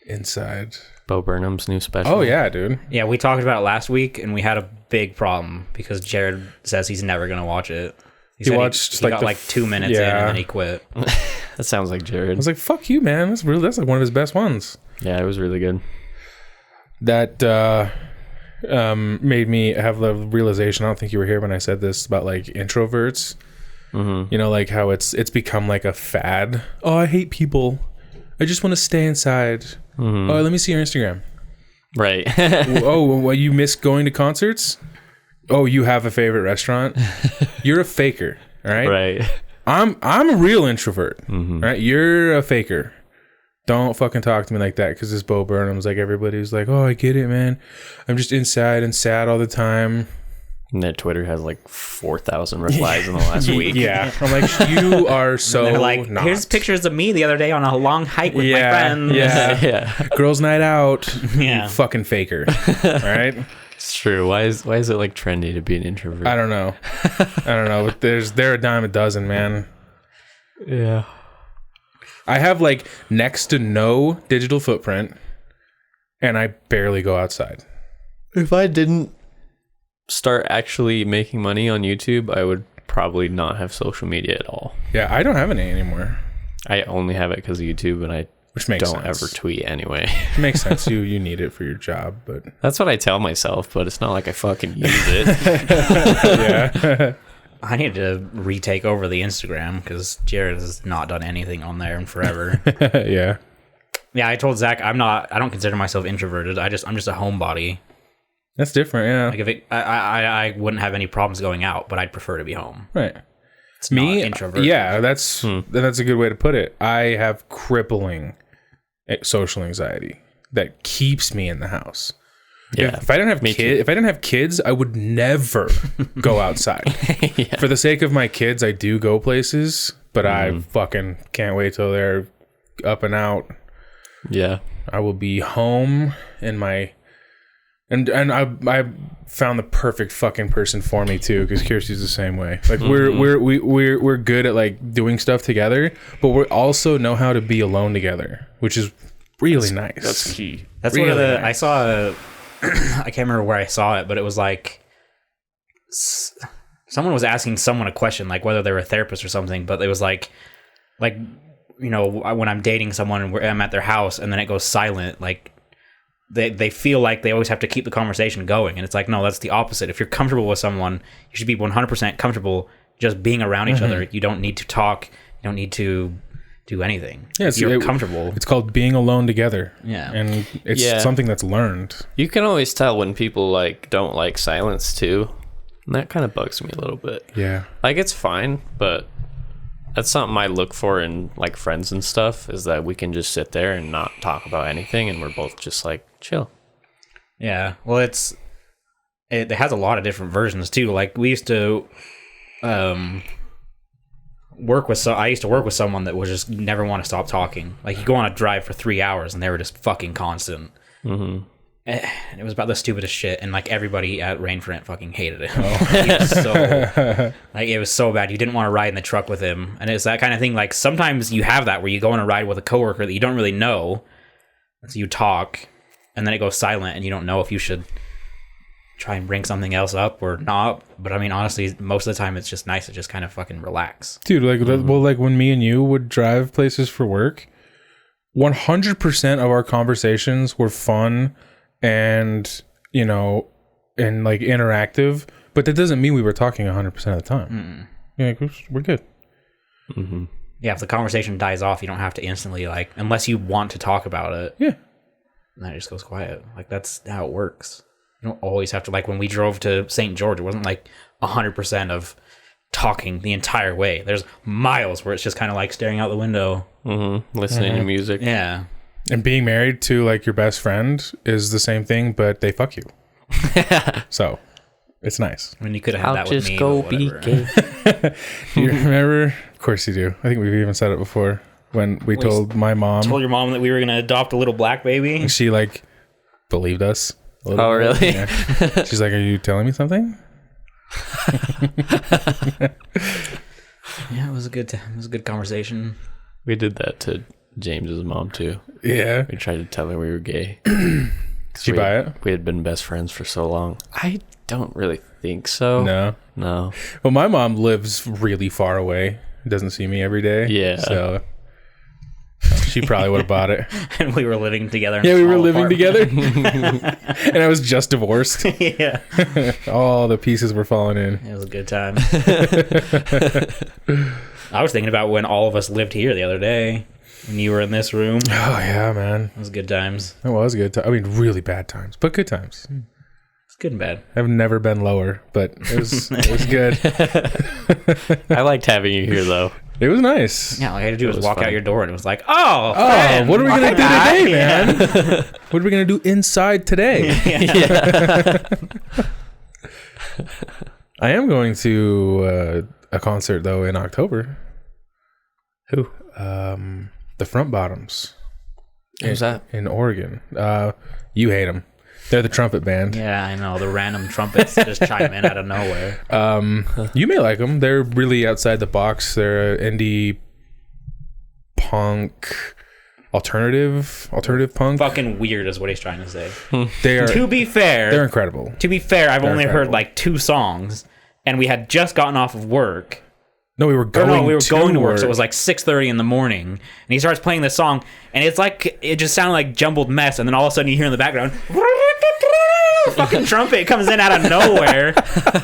S1: Inside.
S3: Bo Burnham's new special.
S1: Oh, yeah, dude.
S2: Yeah, we talked about it last week, and we had a big problem because Jared says he's never going to watch it. He watched he got like 2 minutes in, and then he quit.
S3: That sounds like Jared.
S1: I was like, fuck you, man. That's like one of his best ones.
S3: Yeah, it was really good.
S1: That made me have the realization, I don't think you were here when I said this, about like introverts. Mm-hmm. You know, like how it's become like a fad. Oh, I hate people. I just want to stay inside. Mm-hmm. Oh, let me see your Instagram.
S3: Right.
S1: Oh, you miss going to concerts? Oh, you have a favorite restaurant? You're a faker, all right?
S3: Right.
S1: I'm a real introvert, right? You're a faker. Don't fucking talk to me like that, because this Bo Burnham's like, everybody's like, oh, I get it, man. I'm just inside and sad all the time.
S3: And that Twitter has like 4,000 replies in the last week.
S1: Yeah. I'm like, you are so
S2: they're like,
S1: not.
S2: Here's pictures of me the other day on a long hike with my friends.
S1: Yeah. Girls' night out. Yeah. You fucking faker. All right?
S3: It's true. Why is it like trendy to be an introvert?
S1: I don't know. But they're a dime a dozen, man.
S3: Yeah.
S1: I have like next to no digital footprint, and I barely go outside.
S3: If I didn't start actually making money on YouTube, I would probably not have social media at all.
S1: Yeah, I don't have any anymore.
S3: I only have it because of YouTube, and I don't ever tweet anyway.
S1: It makes sense. You need it for your job, but
S3: that's what I tell myself, but it's not like I fucking use it.
S1: Yeah.
S2: I need to retake over the Instagram because Jared has not done anything on there in forever.
S1: Yeah.
S2: Yeah, I told Zach I don't consider myself introverted. I'm just a homebody.
S1: That's different, yeah.
S2: Like I wouldn't have any problems going out, but I'd prefer to be home.
S1: Right.
S2: It's not introvert.
S1: Yeah, that's a good way to put it. I have crippling social anxiety that keeps me in the house. Yeah. If I didn't have kids, I would never go outside. Yeah. For the sake of my kids, I do go places, but I fucking can't wait till they're up and out.
S3: Yeah.
S1: I will be home in my and I found the perfect fucking person for me too, because Kirsty's the same way. Like we're good at like doing stuff together, but we also know how to be alone together, which is really nice.
S3: That's key.
S2: That's really one of the nice. I saw I can't remember where I saw it, but it was like someone was asking someone a question, like whether they were a therapist or something, but it was like you know, when I'm dating someone and I'm at their house and then it goes silent, like they feel like they always have to keep the conversation going, and it's like, no, that's the opposite. If you're comfortable with someone, you should be 100% comfortable just being around each other. You don't need to talk. You don't need to do anything.
S1: Yeah,
S2: you're comfortable.
S1: It's called being alone together.
S2: Yeah,
S1: and it's something that's learned.
S3: You can always tell when people like don't like silence too, and that kind of bugs me a little bit.
S1: Yeah,
S3: like it's fine, but that's something I look for in like friends and stuff, is that we can just sit there and not talk about anything, and we're both just like chill.
S2: Yeah, well, it has a lot of different versions too. Like we used to I used to work with someone that would just never want to stop talking. Like you go on a drive for 3 hours and they were just fucking constant. Mm-hmm. And it was about the stupidest shit, and like everybody at Rain for Rent fucking hated it. It was so bad. You didn't want to ride in the truck with him, and it's that kind of thing. Like sometimes you have that where you go on a ride with a coworker that you don't really know, so you talk, and then it goes silent, and you don't know if you should try and bring something else up or not. But I mean, honestly, most of the time it's just nice to just kind of fucking relax,
S1: dude. Like well, like when me and you would drive places for work, 100% of our conversations were fun and and like interactive, but that doesn't mean we were talking 100% of the time. Yeah, we're good.
S2: Mm-hmm. Yeah, if the conversation dies off, you don't have to instantly, like, unless you want to talk about it.
S1: Yeah,
S2: and then it just goes quiet. Like that's how it works. You don't always have to, like when we drove to St. George, it wasn't like 100% of talking the entire way. There's miles where it's just kind of like staring out the window,
S3: listening to music.
S2: Yeah.
S1: And being married to like your best friend is the same thing, but they fuck you. So it's nice.
S2: I mean, you could have had that with me.
S3: I'll just go be gay.
S1: Do you remember? Of course you do. I think we've even said it before when we told my mom.
S2: Told your mom that we were going to adopt a little black baby.
S1: And she like believed us.
S3: Oh, really?
S1: Yeah. She's like, are you telling me something?
S2: Yeah, it was a good conversation.
S3: We did that to James's mom too.
S1: Yeah,
S3: we tried to tell her we were gay.
S1: Did she buy it?
S3: We had been best friends for so long. I don't really think so.
S1: No. Well, my mom lives really far away. Doesn't see me every day.
S3: Yeah.
S1: So she probably would have bought it.
S2: And we were living together.
S1: Yeah, we were living together. And I was just divorced.
S2: Yeah.
S1: All the pieces were falling in.
S2: It was a good time. I was thinking about when all of us lived here the other day. When you were in this room.
S1: Oh, yeah, man.
S2: It was good times.
S1: It was good. I mean, really bad times, but good times.
S2: It's good and bad.
S1: I've never been lower, but it was good.
S3: I liked having you here, though.
S1: It was nice.
S2: Yeah, all I had to do was walk out your door, and it was like, friend,
S1: what are we going to do today, man? What are we going to do inside today? I am going to a concert, though, in October.
S3: Who?
S1: The Front Bottoms.
S3: Who's that?
S1: In Oregon. You hate them. They're the trumpet band.
S2: Yeah, I know. The random trumpets just chime in out of nowhere.
S1: You may like them. They're really outside the box. They're indie punk, alternative punk.
S2: Fucking weird is what he's trying to say.
S1: They are.
S2: To be fair,
S1: they're incredible.
S2: To be fair, I've only heard like 2 songs, and we had just gotten off of work.
S1: No, we were going to work.
S2: So it was like 6:30 in the morning, and he starts playing this song, and it's like it just sounded like jumbled mess, and then all of a sudden you hear in the background, fucking trumpet comes in out of nowhere.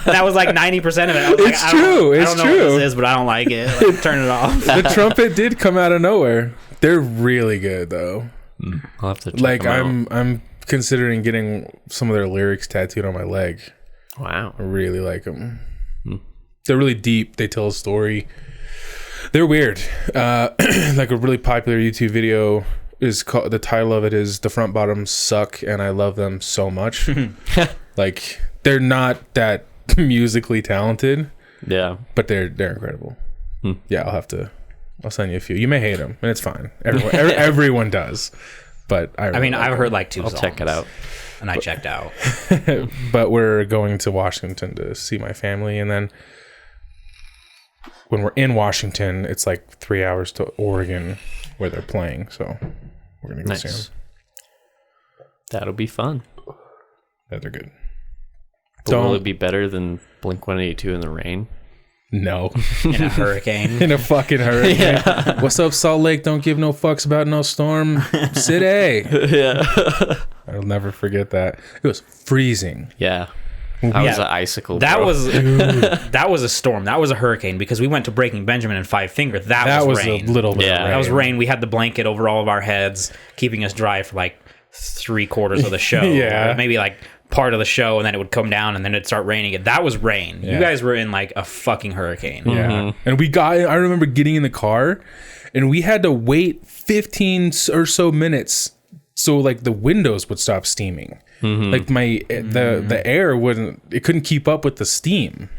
S2: That was like 90% of it.
S1: It's true.
S2: I don't know what this is, but I don't like it. Like, turn it off.
S1: The trumpet did come out of nowhere. They're really good though.
S3: I'll have to check them out.
S1: I'm considering getting some of their lyrics tattooed on my leg.
S3: Wow,
S1: I really like them. They're really deep. They tell a story. They're weird. Like a really popular YouTube video is called, the title of it is "The Front Bottoms Suck and I Love Them So Much." Like they're not that musically talented.
S3: Yeah,
S1: but they're incredible. Yeah, I'll send you a few. You may hate them, and it's fine. Everyone does. But I mean,
S2: I've heard like 2 songs.
S3: I'll check it out.
S2: And I checked out.
S1: But we're going to Washington to see my family, and then when we're in Washington, it's like 3 hours to Oregon where they're playing. So we're gonna go see them.
S3: That'll be fun.
S1: Yeah, they're good.
S3: Will it be better than Blink-182 in the rain?
S1: No.
S2: In a hurricane.
S1: In a fucking hurricane. Yeah. What's up, Salt Lake? Don't give no fucks about no storm. City.
S3: Yeah.
S1: I'll never forget that. It was freezing.
S3: Yeah. That was an icicle.
S2: That was that was a storm. That was a hurricane because we went to Breaking Benjamin and Five Finger. That was rain.
S1: A little bit.
S2: That was rain. We had the blanket over all of our heads, keeping us dry for like 3/4 of the show. Or maybe like part of the show, and then it would come down, and then it'd start raining. That was rain. You guys were in like a fucking hurricane.
S1: Yeah, and I remember getting in the car, and we had to wait 15 or so minutes so like the windows would stop steaming. Like the air couldn't keep up with the steam,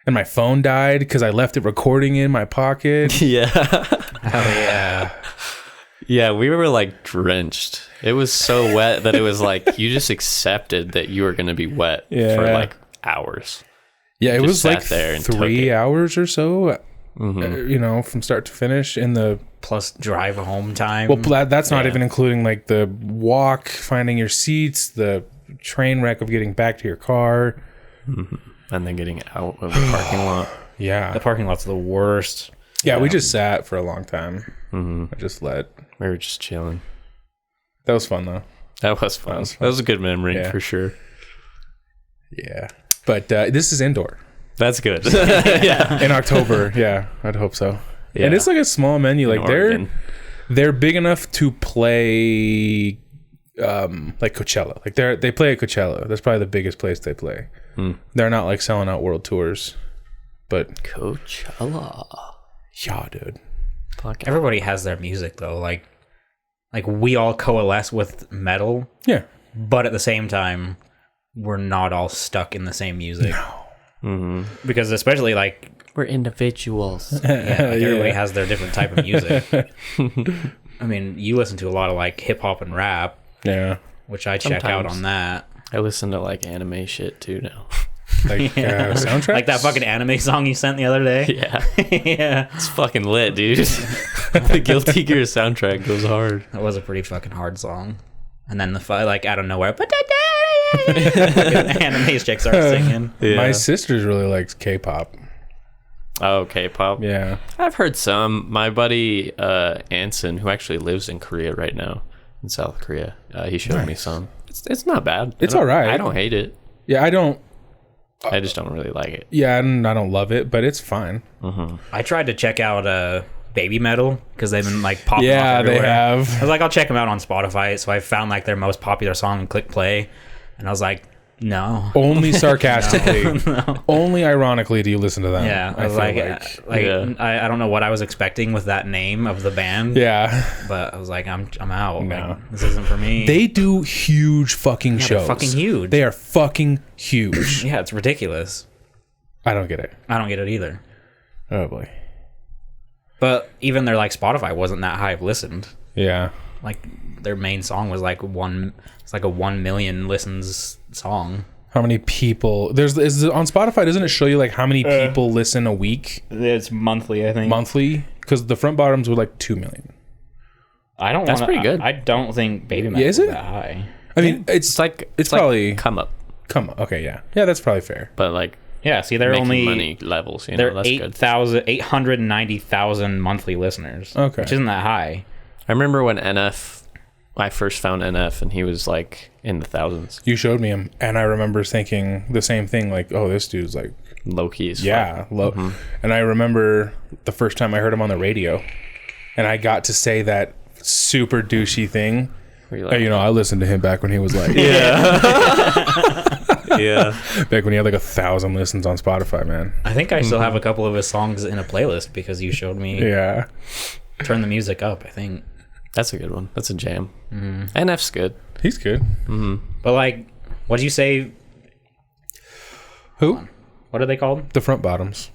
S1: and my phone died because I left it recording in my pocket.
S3: Yeah.
S2: Hell yeah.
S3: Yeah, we were like drenched. It was so wet that it was like you just accepted that you were going to be wet for like hours.
S1: Yeah, it was like 3 hours or so. From start to finish in the
S2: plus drive home time.
S1: Well, that's not even including like the walk, finding your seats, the train wreck of getting back to your car,
S3: and then getting out of the parking lot.
S1: Yeah,
S2: the parking lot's the worst.
S1: Yeah, we just sat for a long time.
S3: We were just chilling.
S1: That was fun though.
S3: That was fun. That was a good memory for sure.
S1: Yeah, but this is indoor.
S3: That's good.
S1: Yeah, in October. Yeah, I'd hope so. Yeah. And it's like a small menu. Like they're big enough to play, like Coachella. Like they play at Coachella. That's probably the biggest place they play. They're not like selling out world tours, but
S3: Coachella.
S1: Yeah, dude.
S2: Everybody has their music though. Like we all coalesce with metal.
S1: Yeah,
S2: but at the same time, we're not all stuck in the same music.
S1: No.
S2: Because especially like
S3: we're individuals.
S2: Everybody has their different type of music. I mean, you listen to a lot of like hip hop and rap.
S1: Yeah,
S2: which I check out on that.
S3: I listen to like anime shit too now.
S1: Like soundtracks,
S2: like that fucking anime song you sent the other day.
S3: Yeah, yeah, it's fucking lit, dude. The Guilty Gear soundtrack goes hard.
S2: That was a pretty fucking hard song. And then like out of nowhere, anime chick starts singing.
S1: Yeah. My sister really likes K-pop.
S3: Oh, K-pop.
S1: Yeah,
S3: I've heard some. My buddy Anson, who actually lives in Korea right now, in South Korea, he showed me some. It's not bad.
S1: It's all right.
S3: I don't hate it.
S1: Yeah,
S3: I just don't really like it.
S1: Yeah, and I don't love it, but it's fine.
S2: I tried to check out Baby Metal because they've been like popping off everywhere.
S1: They have.
S2: I was like, I'll check them out on Spotify. So I found like their most popular song and click play, and I was like, no.
S1: Only sarcastically. No. Only ironically do you listen to them.
S2: Yeah, I was like I don't know what I was expecting with that name of the band.
S1: Yeah,
S2: but I was like, I'm out. No. Like, this isn't for me.
S1: They do huge fucking shows.
S2: They're fucking huge.
S1: They are fucking huge.
S2: Yeah, it's ridiculous.
S1: I don't get it.
S2: I don't get it either.
S1: Oh boy.
S2: But even their like Spotify wasn't that high listened.
S1: Yeah.
S2: Like their main song was like 1 million listens song.
S1: How many people is on Spotify? Doesn't it show you like how many people listen a week?
S2: It's monthly, I think.
S1: Monthly, because the front bottoms were like 2 million.
S3: That's pretty good.
S2: I don't think Baby Metal is that high.
S1: I mean, it's probably
S3: come up.
S1: Okay, yeah, that's probably fair.
S3: But like,
S2: yeah, see, they're only
S3: money levels.
S2: They're 890,000 monthly listeners.
S1: Okay,
S2: which isn't that high.
S3: I remember when I first found NF, and he was like in the thousands.
S1: You showed me him, and I remember thinking the same thing. Like, oh, this dude's like
S3: low key as
S1: fuck. Low. And I remember the first time I heard him on the radio, and I got to say that super douchey thing. Like, I listened to him back when he was like,
S3: yeah,
S1: back when he had like 1,000 listens on Spotify, man.
S2: I think I still have a couple of his songs in a playlist because you showed me.
S1: Yeah,
S2: turn the music up. I think
S3: that's a good one. That's a jam. NF's good.
S1: He's good.
S2: But like, what'd you say?
S1: Who?
S2: What are they called?
S1: The front bottoms.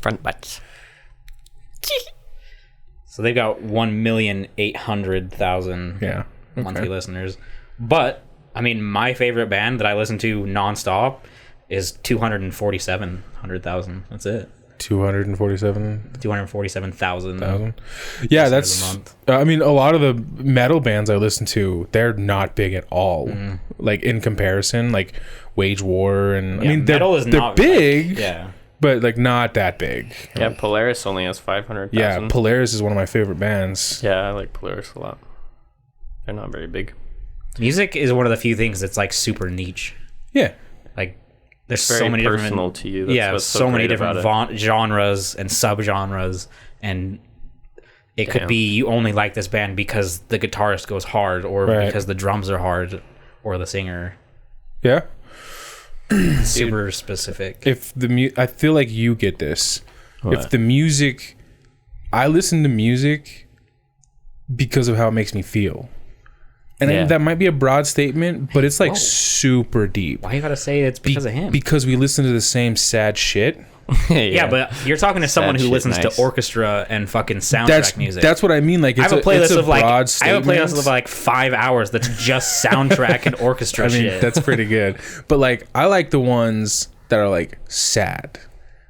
S3: Front butts.
S2: So they've got 1,800,000 monthly listeners. But I mean, my favorite band that I listen to nonstop is 247,000. That's it.
S1: 247,000. Yeah, that's. A month. I mean, a lot of the metal bands I listen to, they're not big at all. Like in comparison, like Wage War and I mean, they're big.
S2: Like, yeah.
S1: But like not that big.
S3: Yeah, Polaris only has 500,000.
S1: Yeah, Polaris is one of my favorite bands.
S3: Yeah, I like Polaris a lot. They're not very big.
S2: Music is one of the few things that's like super niche.
S1: Yeah.
S2: Like there's
S3: Very
S2: so many
S3: personal
S2: different,
S3: to you. That's what's
S2: so many different
S3: about it.
S2: genres and subgenres, and it could be you only like this band because the guitarist goes hard, or because the drums are hard, or the singer.
S1: Yeah.
S2: Super specific.
S1: If I feel like you get this.
S3: What?
S1: If the music, I listen to music because of how it makes me feel. And that might be a broad statement, but it's like super deep.
S2: Why you gotta say it's because of him?
S1: Because we listen to the same sad shit.
S2: Yeah, but you're talking to someone who listens to orchestra and fucking soundtrack music.
S1: That's what I mean. Like, it's
S2: I have a playlist
S1: of
S2: of like 5 hours that's just soundtrack and orchestra shit.
S1: That's pretty good. But like, I like the ones that are like sad.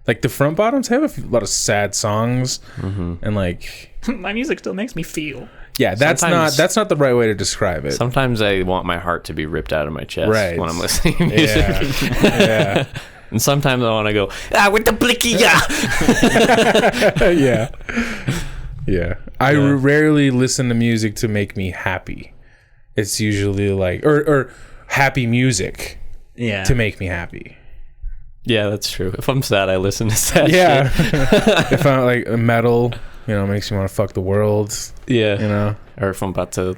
S1: Like the Front Bottoms have a lot of sad songs, and like
S2: my music still makes me feel.
S1: Yeah, that's not the right way to describe it.
S3: Sometimes I want my heart to be ripped out of my chest when I'm listening to music.
S1: Yeah.
S3: And sometimes I want to go, with the blicky,
S1: Yeah. I rarely listen to music to make me happy. It's usually like, or happy music to make me happy.
S3: Yeah, that's true. If I'm sad, I listen to sad shit.
S1: If I'm like metal, makes me want to fuck the world.
S3: Yeah. Or if I'm about to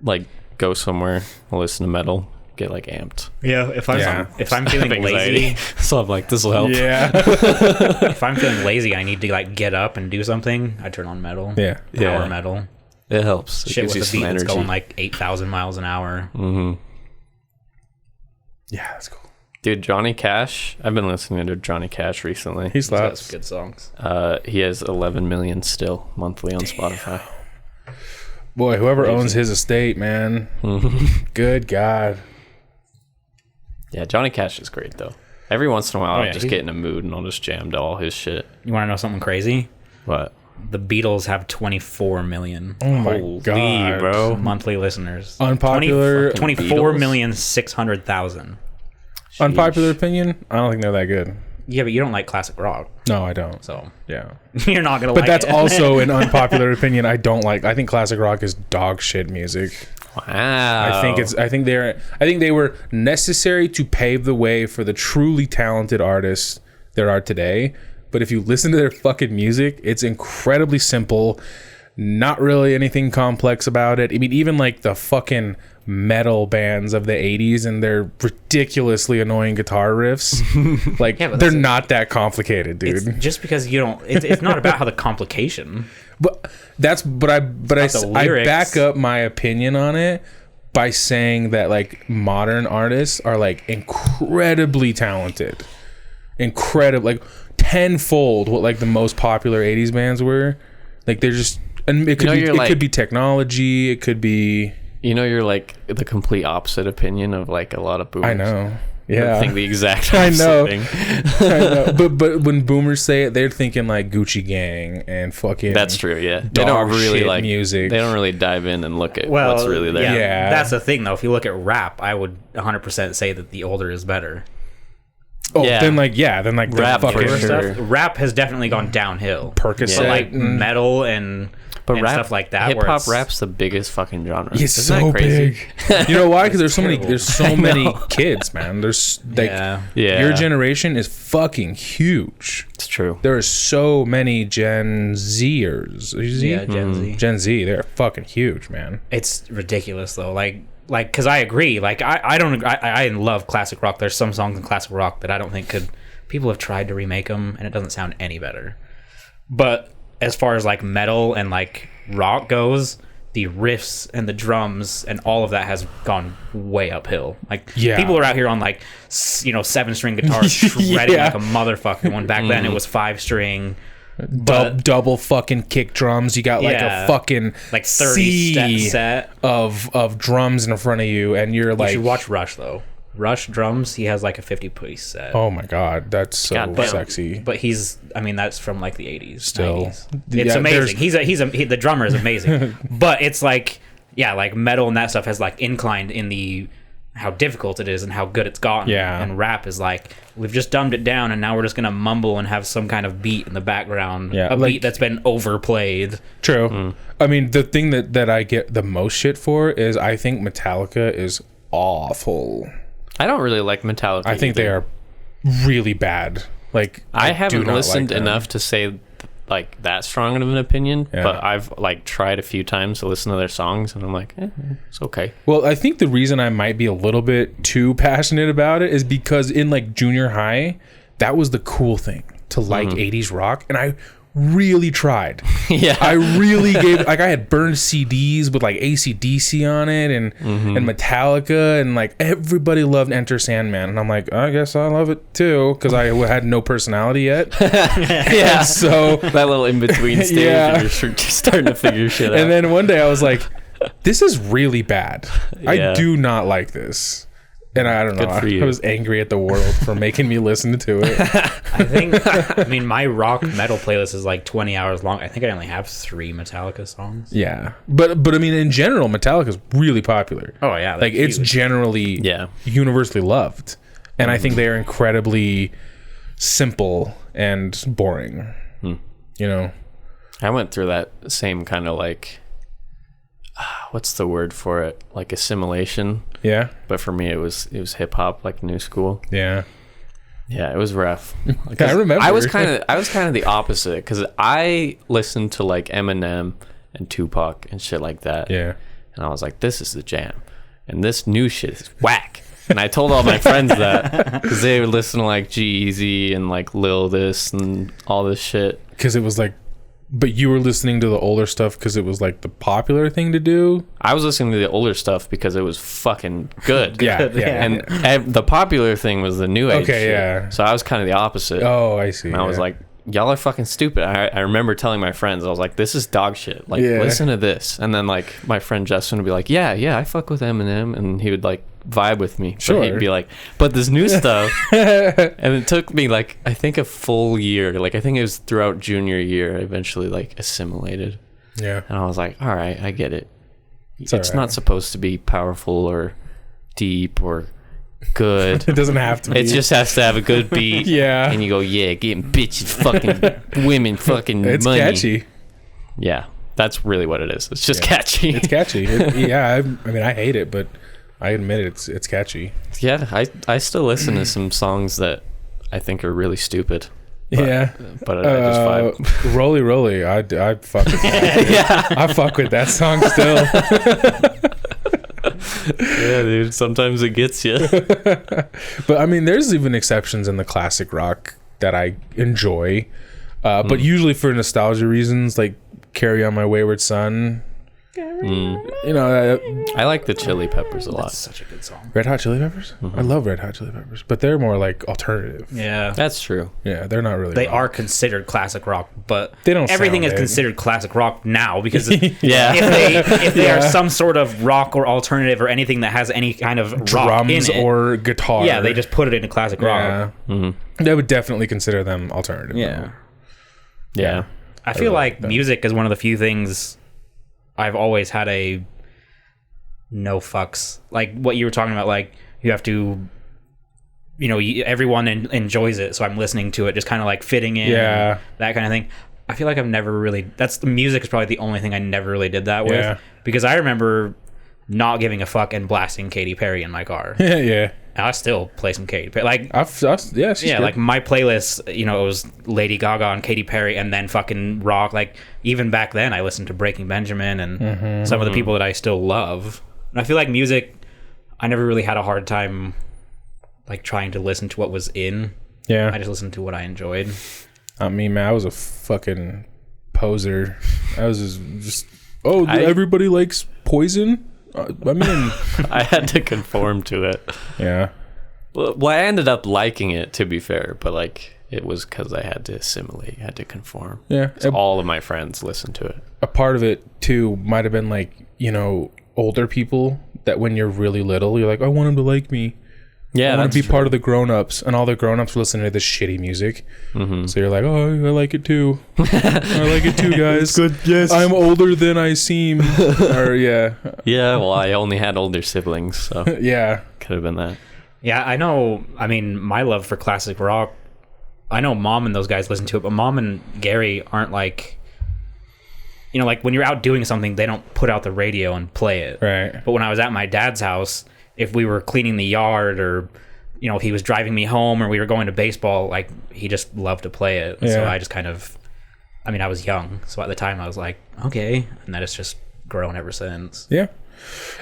S3: like go somewhere, I'll listen to metal, get like amped.
S2: Yeah, if I'm feeling lazy,
S3: so I'm like, this will help.
S1: Yeah.
S2: If I'm feeling lazy, I need to like get up and do something. I turn on metal.
S1: Yeah.
S2: Power metal.
S3: It helps.
S2: Shit with a beat that's going like 8,000 miles an hour.
S1: Yeah, that's cool.
S3: Dude, Johnny Cash. I've been listening to Johnny Cash recently.
S1: He slaps.
S2: Good songs.
S3: He has 11 million still monthly on Spotify.
S1: Boy, whoever owns his estate, man. Good God.
S3: Yeah, Johnny Cash is great though. Every once in a while, I'll just get in a mood and I'll just jam to all his shit.
S2: You want to know something crazy?
S3: What?
S2: The Beatles have 24 million.
S1: Oh my God,
S3: bro!
S2: Monthly listeners.
S1: Unpopular.
S2: 24,600,000.
S1: Unpopular opinion. I don't think they're that good.
S2: Yeah, but you don't like classic rock.
S1: No, I don't.
S2: So
S1: yeah,
S2: you're not gonna.
S1: But
S2: like
S1: that's
S2: it.
S1: Also an unpopular opinion. I don't like. I think classic rock is dog shit music.
S3: Wow.
S1: I think they were necessary to pave the way for the truly talented artists there are today. But if you listen to their fucking music, it's incredibly simple. Not really anything complex about it. I mean, even like the fucking metal bands of the 80s and their ridiculously annoying guitar riffs, like they're not that complicated, dude.
S2: It's just because you don't. It's not about how the complication.
S1: But I back up my opinion on it by saying that like modern artists are like incredibly talented, like tenfold what like the most popular 80s bands were. Like they're just, and it could be technology, it could be,
S3: you're like the complete opposite opinion of like a lot of boomers.
S1: I know. Yeah,
S3: I think the exact opposite thing.
S1: I know. But when boomers say it, they're thinking like Gucci Gang and fucking.
S3: That's true. Yeah, they don't really like
S1: music.
S3: They don't really dive in and look at what's really there.
S2: Yeah, that's the thing though. If you look at rap, I would 100% say that the older is better.
S1: Oh, yeah. then like
S3: rap
S1: fucking
S2: stuff. Rap has definitely gone downhill.
S1: Percocet,
S2: but like metal and
S3: rap,
S2: stuff like that.
S3: Hip hop rap's the biggest fucking genre.
S1: It's so big. You know why? Because there's so many kids, man. There's like your generation is fucking huge.
S3: It's true.
S1: There are so many Gen Zers.
S2: Yeah, Gen Z.
S1: Gen Z. They're fucking huge, man.
S2: It's ridiculous though. Like, because I agree. Like, I love classic rock. There's some songs in classic rock that I don't think people have tried to remake them, and it doesn't sound any better. But as far as like metal and like rock goes, the riffs and the drums and all of that has gone way uphill. Like, people are out here on like 7-string guitars shredding like a motherfucker. When back then it was 5-string.
S1: Double fucking kick drums. You got like a fucking
S2: like 30 set
S1: of drums in front of you, and you're like,
S2: you should watch Rush though. Rush drums, he has like a 50-piece set.
S1: Oh my God, that's so sexy.
S2: But that's from like the 80s.
S1: Still,
S2: 90s. It's amazing. The drummer is amazing. But it's like, like metal and that stuff has like inclined in the how difficult it is and how good it's gotten.
S1: Yeah.
S2: And rap is like, we've just dumbed it down and now we're just going to mumble and have some kind of beat in the background.
S1: Yeah,
S2: a beat that's been overplayed.
S1: True. I mean, the thing that I get the most shit for is I think Metallica is awful.
S3: I don't really like Metallica.
S1: I think they are really bad. Like,
S3: I haven't listened enough to say like that strong of an opinion, but I've like tried a few times to listen to their songs and I'm like, it's okay.
S1: Well, I think the reason I might be a little bit too passionate about it is because in like junior high, that was the cool thing to like 80s rock, and I really tried. I really gave, like, I had burned CDs with like AC/DC on it and Metallica, and like everybody loved Enter Sandman, and I'm like, I guess I love it too, because I had no personality yet. So
S3: that little in between stage, you're just starting to figure shit out.
S1: And then one day I was like, this is really bad. I do not like this. And I don't know. I was angry at the world for making me listen to it.
S2: I mean, my rock metal playlist is like 20 hours long. I think I only have 3 Metallica songs.
S1: Yeah. But I mean, in general, Metallica is really popular.
S2: Oh, yeah.
S1: Like, it's generally universally loved. And I think they are incredibly simple and boring. You know?
S3: I went through that same kind of like... what's the word for it? Like assimilation.
S1: Yeah.
S3: But for me, it was hip hop, like new school.
S1: Yeah.
S3: Yeah, it was rough.
S1: I remember.
S3: I was kind of the opposite, because I listened to like Eminem and Tupac and shit like that.
S1: Yeah.
S3: And I was like, this is the jam, and this new shit is whack. And I told all my friends that, because they would listen to like G-Eazy and like Lil this and all this shit.
S1: Because it was like, but you were listening to the older stuff because it was like the popular thing to do?
S3: I was listening to the older stuff because it was fucking good.
S1: Yeah.
S3: And the popular thing was the new age shit.
S1: Yeah.
S3: So I was kind of the opposite.
S1: Oh, I see.
S3: And I was like, y'all are fucking stupid. I remember telling my friends, I was like, this is dog shit. Like, listen to this. And then like my friend Justin would be like, yeah, I fuck with Eminem. And he would like vibe with me.
S1: Sure.
S3: But he'd be like, but this new stuff. And it took me like, I think a full year. Like, I think it was throughout junior year, I eventually like assimilated.
S1: Yeah.
S3: And I was like, all right, I get it.
S1: It's
S3: not supposed to be powerful or deep or good.
S1: It doesn't have to be.
S3: It just has to have a good beat.
S1: Yeah.
S3: And you go, getting bitches, fucking women, fucking
S1: it's
S3: money.
S1: It's catchy.
S3: Yeah. That's really what it is. It's just catchy.
S1: It's catchy. I mean, I hate it, but I admit it's catchy.
S3: Yeah, I still listen to some songs that I think are really stupid. But, but I just vibe.
S1: Roly Roly, I fuck with that. I fuck with that song still.
S3: Yeah, dude, sometimes it gets you.
S1: But I mean, there's even exceptions in the classic rock that I enjoy. But usually for nostalgia reasons, like Carry On My Wayward Son. You know,
S3: I like the Chili Peppers a lot.
S2: That's such a good song.
S1: Red Hot Chili Peppers? I love Red Hot Chili Peppers, but they're more like alternative.
S2: Yeah,
S3: that's true.
S1: Yeah, they're not really.
S2: They
S1: rock.
S2: are considered classic rock, but
S1: they don't.
S2: Everything is considered classic rock now because
S3: if
S2: they are some sort of rock or alternative or anything that has any kind of rock
S1: drums
S2: in it,
S1: or guitar.
S2: Yeah, they just put it into classic rock.
S1: They would definitely consider them alternative.
S3: Yeah.
S2: I feel like music is one of the few things I've always had a no fucks, like what you were talking about, like you have to, you know, everyone enjoys it, so I'm listening to it, just kind of like fitting in, that kind of thing. I feel like I've never really, the music is probably the only thing I never really did that with, because I remember not giving a fuck and blasting Katy Perry in my car. I still play some Katy Perry. Like, like my playlist, you know, it was Lady Gaga and Katy Perry, and then fucking rock. Like, even back then, I listened to Breaking Benjamin and some of the people that I still love. And I feel like music, I never really had a hard time, like, trying to listen to what was in.
S1: Yeah.
S2: I just listened to what I enjoyed.
S1: I mean, man, I was a fucking poser. I was just everybody likes Poison? I mean,
S3: I had to conform to it.
S1: Yeah.
S3: Well, I ended up liking it, to be fair, but like it was because I had to assimilate, I had to conform.
S1: Yeah.
S3: All of my friends listened to it.
S1: A part of it too might have been like, you know, older people that when you're really little, you're like, I want them to like me.
S3: Yeah,
S1: I want to be part of the grown-ups, and all the grown-ups listen to this shitty music. So you're like, oh, I like it too. I like it too, guys.
S3: It's good. Yes,
S1: I'm older than I seem. Or
S3: yeah. Well, I only had older siblings, so
S1: yeah,
S3: could have been that.
S2: Yeah, I know. I mean, my love for classic rock. I know Mom and those guys listen to it, but Mom and Gary aren't like. You know, like when you're out doing something, they don't put out the radio and play it.
S1: Right.
S2: But when I was at my dad's house, if we were cleaning the yard or, you know, if he was driving me home or we were going to baseball, like he just loved to play it. Yeah. So I just kind of, I mean, I was young. So at the time I was like, okay. And that has just grown ever since.
S1: Yeah.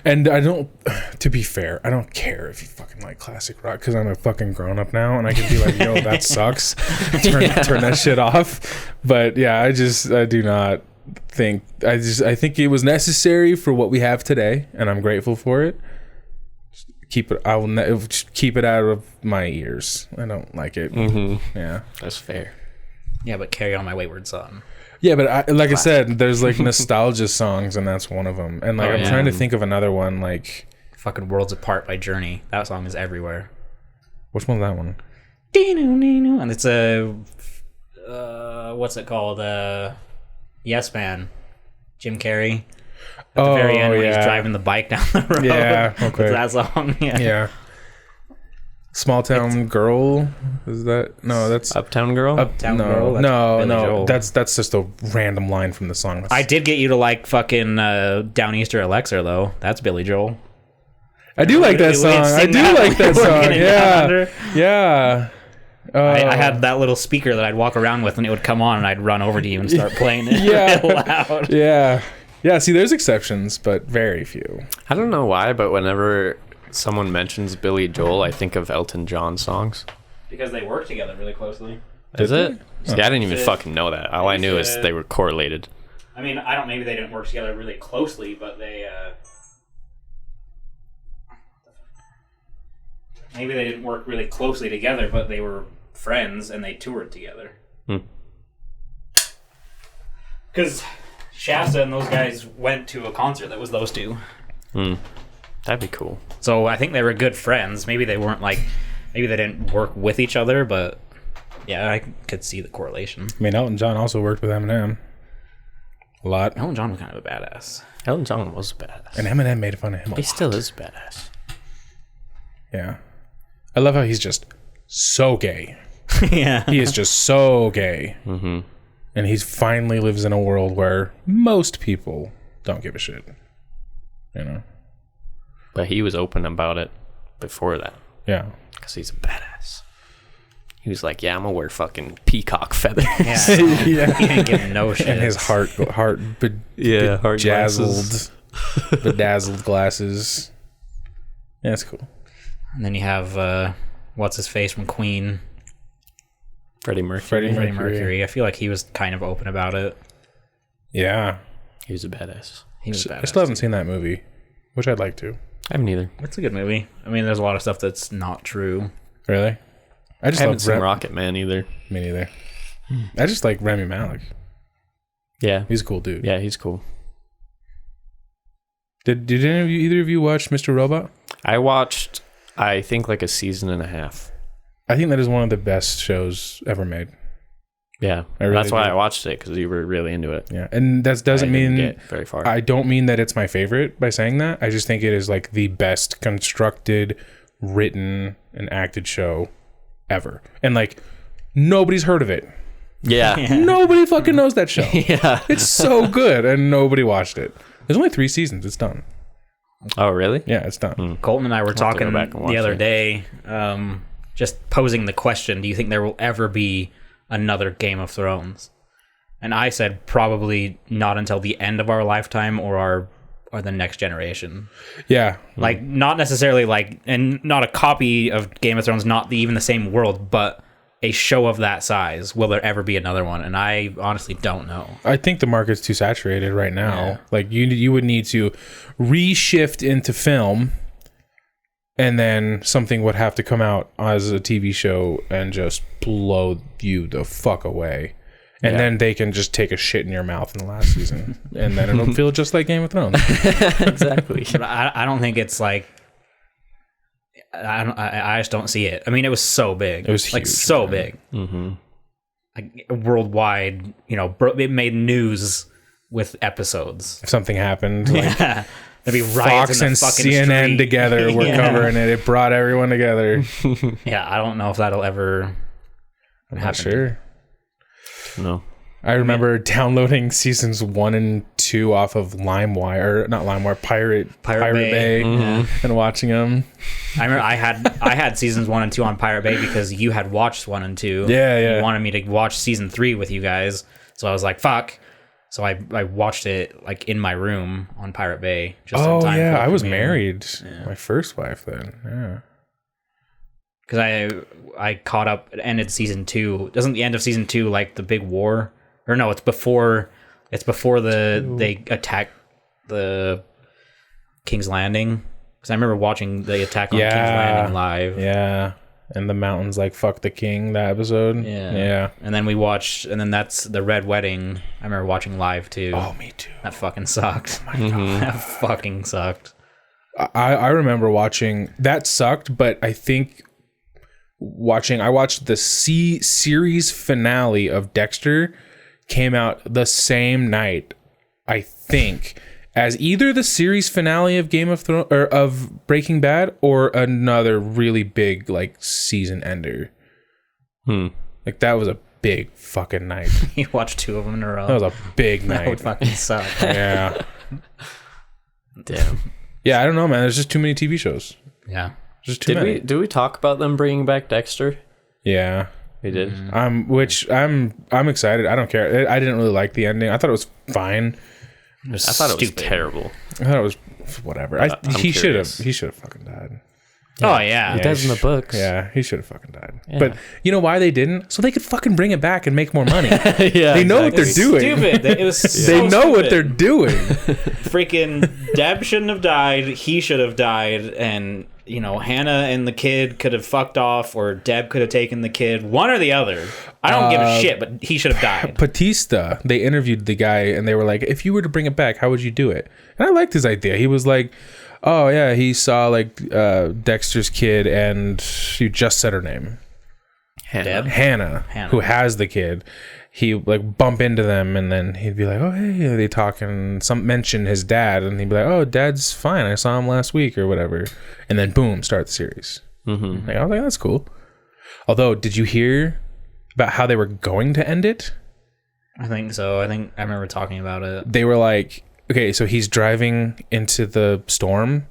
S1: And I don't, to be fair, I don't care if you fucking like classic rock because I'm a fucking grown up now and I can be like, yo, that sucks. Turn that shit off. But yeah, I do not think, I think it was necessary for what we have today and I'm grateful for it. I will keep it out of my ears. I don't like it. Yeah,
S3: that's fair.
S2: Yeah, but Carry On My Wayward Son.
S1: Yeah, but I said, there's like nostalgia songs, and that's one of them. And like I'm trying to think of another one, like
S2: fucking Worlds Apart by Journey. That song is everywhere.
S1: Which one's that one?
S2: And it's a what's it called? Yes Man, Jim Carrey. At the very end when he's driving the bike down the road.
S1: Yeah, okay.
S2: That song.
S1: Yeah. Small Town Girl. Is that that's
S3: Uptown Girl?
S2: Uptown Girl.
S1: No. That's just a random line from the song.
S2: I did get you to like fucking Downeaster Alexa though. That's Billy Joel.
S1: I do like that song. I do like that song. Yeah.
S2: I had that little speaker that I'd walk around with and it would come on and I'd run over to you and start playing it real loud.
S1: Yeah. Yeah, see, there's exceptions, but very few.
S3: I don't know why, but whenever someone mentions Billy Joel, I think of Elton John songs.
S2: Because they work together really closely.
S3: Is it? See, I didn't even fucking know that. All I knew is they were correlated.
S2: I mean, maybe they didn't work together really closely, but maybe they didn't work really closely together, but they were friends and they toured together. Because Shasta and those guys went to a concert that was those two.
S3: That'd be cool.
S2: So I think they were good friends. Maybe they weren't maybe they didn't work with each other, but yeah, I could see the correlation.
S1: I mean, Elton John also worked with Eminem a lot.
S2: Elton John was kind of a badass.
S3: Elton John was a badass.
S1: And Eminem made fun of him a lot.
S3: He still is badass.
S1: Yeah. I love how he's just so gay.
S2: Yeah.
S1: He is just so gay. And he finally lives in a world where most people don't give a shit. You know?
S3: But he was open about it before that.
S1: Yeah.
S3: Because he's a badass. He was like, yeah, I'm going to wear fucking peacock feathers.
S2: Yeah. He didn't give no shit.
S1: And his heart bedazzled glasses. Yeah, that's cool.
S2: And then you have, what's his face from Queen?
S3: Freddie Mercury.
S2: Freddie Mercury. I feel like he was kind of open about it.
S1: Yeah.
S3: He was a badass.
S2: He was badass.
S1: I still haven't seen that movie, which I'd like to.
S3: I haven't either.
S2: It's a good movie. I mean, there's a lot of stuff that's not true.
S1: Really?
S3: I haven't seen Rocket Man either.
S1: Me neither. I just like Rami Malek.
S3: Yeah.
S1: He's a cool dude.
S3: Yeah, he's cool.
S1: Did either of you watch Mr. Robot?
S3: I watched, I think, like a season and a half.
S1: I think that is one of the best shows ever made.
S3: Yeah, that's why I watched it, because you were really into it.
S1: Yeah, and that doesn't mean
S3: get very far.
S1: I don't mean that it's my favorite by saying that. I just think it is like the best constructed, written, and acted show ever. And like nobody's heard of it.
S3: Yeah.
S1: Nobody fucking knows that show.
S3: Yeah.
S1: It's so good, and nobody watched it. There's only 3 seasons. It's done.
S3: Oh, really?
S1: Yeah, it's done.
S2: Colton and I were talking the other day, just posing the question, do you think there will ever be another Game of Thrones? And I said probably not until the end of our lifetime or the next generation.
S1: Yeah.
S2: Like, not necessarily like, and not a copy of Game of Thrones, not even the same world, but a show of that size. Will there ever be another one? And I honestly don't know.
S1: I think the market's too saturated right now. Yeah. Like, you would need to reshift into film, and then something would have to come out as a TV show and just blow you the fuck away. And then they can just take a shit in your mouth in the last season. And then it'll feel just like Game of Thrones.
S3: Exactly.
S2: But I don't think it's like... I just don't see it. I mean, it was so big.
S1: It was huge,
S2: like so big.
S3: Mm-hmm.
S2: Like worldwide, it made news with episodes.
S1: If something happened, like
S2: There'd be riots
S1: Fox and CNN street. Together were covering it. It brought everyone together.
S2: Yeah, I don't know if that'll ever
S1: I'm not sure.
S3: No.
S1: I remember downloading seasons 1 and 2 off of LimeWire, or not LimeWire, Pirate Bay, and watching them.
S2: I remember I had seasons 1 and 2 on Pirate Bay because you had watched 1 and 2.
S1: Yeah.
S2: You wanted me to watch season 3 with you guys, so I was like, "Fuck." So I watched it like in my room on Pirate Bay. Just in time
S1: I was married. Yeah. My first wife then. Yeah.
S2: Because I caught up. It ended season 2. Doesn't the end of season 2 like the big war? Or no, it's before they attack the King's Landing. Because I remember watching the attack on King's Landing live.
S1: Yeah. And the mountains like fuck the king, that episode. Yeah.
S2: And then that's the Red Wedding. I remember watching live too.
S1: Oh, me too.
S2: That fucking sucked.
S1: Oh my God.
S2: That fucking sucked.
S1: I remember watching that sucked, but I think I watched the series finale of Dexter came out the same night, I think, as either the series finale of Game of Thrones or of Breaking Bad or another really big like season ender. Like that was a big fucking night.
S2: You watched 2 of them in a row.
S1: That was a big night.
S2: That would fucking suck.
S1: Yeah.
S3: Damn.
S1: Yeah, I don't know, man. There's just too many TV shows.
S2: Yeah.
S1: Just too many.
S3: Did we talk about them bringing back Dexter?
S1: Yeah.
S3: We did.
S1: I'm excited. I don't care. I didn't really like the ending. I thought it was fine.
S3: I thought it was terrible.
S1: I thought it was whatever. He should have fucking died.
S2: Oh yeah,
S3: he does in the books.
S1: Yeah, he should have fucking died. Yeah. But you know why they didn't? So they could fucking bring it back and make more money.
S3: Yeah,
S1: they know what they're doing.
S2: Stupid. It was
S1: they know
S2: stupid.
S1: what they're doing.
S2: Freaking Deb shouldn't have died. He should have died, and Hannah and the kid could have fucked off, or Deb could have taken the kid. One or the other. I don't give a shit, but he should have died.
S1: Batista. They interviewed the guy, and they were like, "If you were to bring it back, how would you do it?" And I liked his idea. He was like, "Oh yeah, he saw like Dexter's kid, and you just said her name, Hannah, who has the kid." He like bump into them, and then he'd be like, "Oh hey," they talk, and some mention his dad, and he'd be like, "Oh, Dad's fine. I saw him last week or whatever," and then boom, start the series. Like, I was like, "That's cool." Although, did you hear about how they were going to end it?
S2: I think so. I remember talking about it.
S1: They were like, okay, so he's driving into the storm,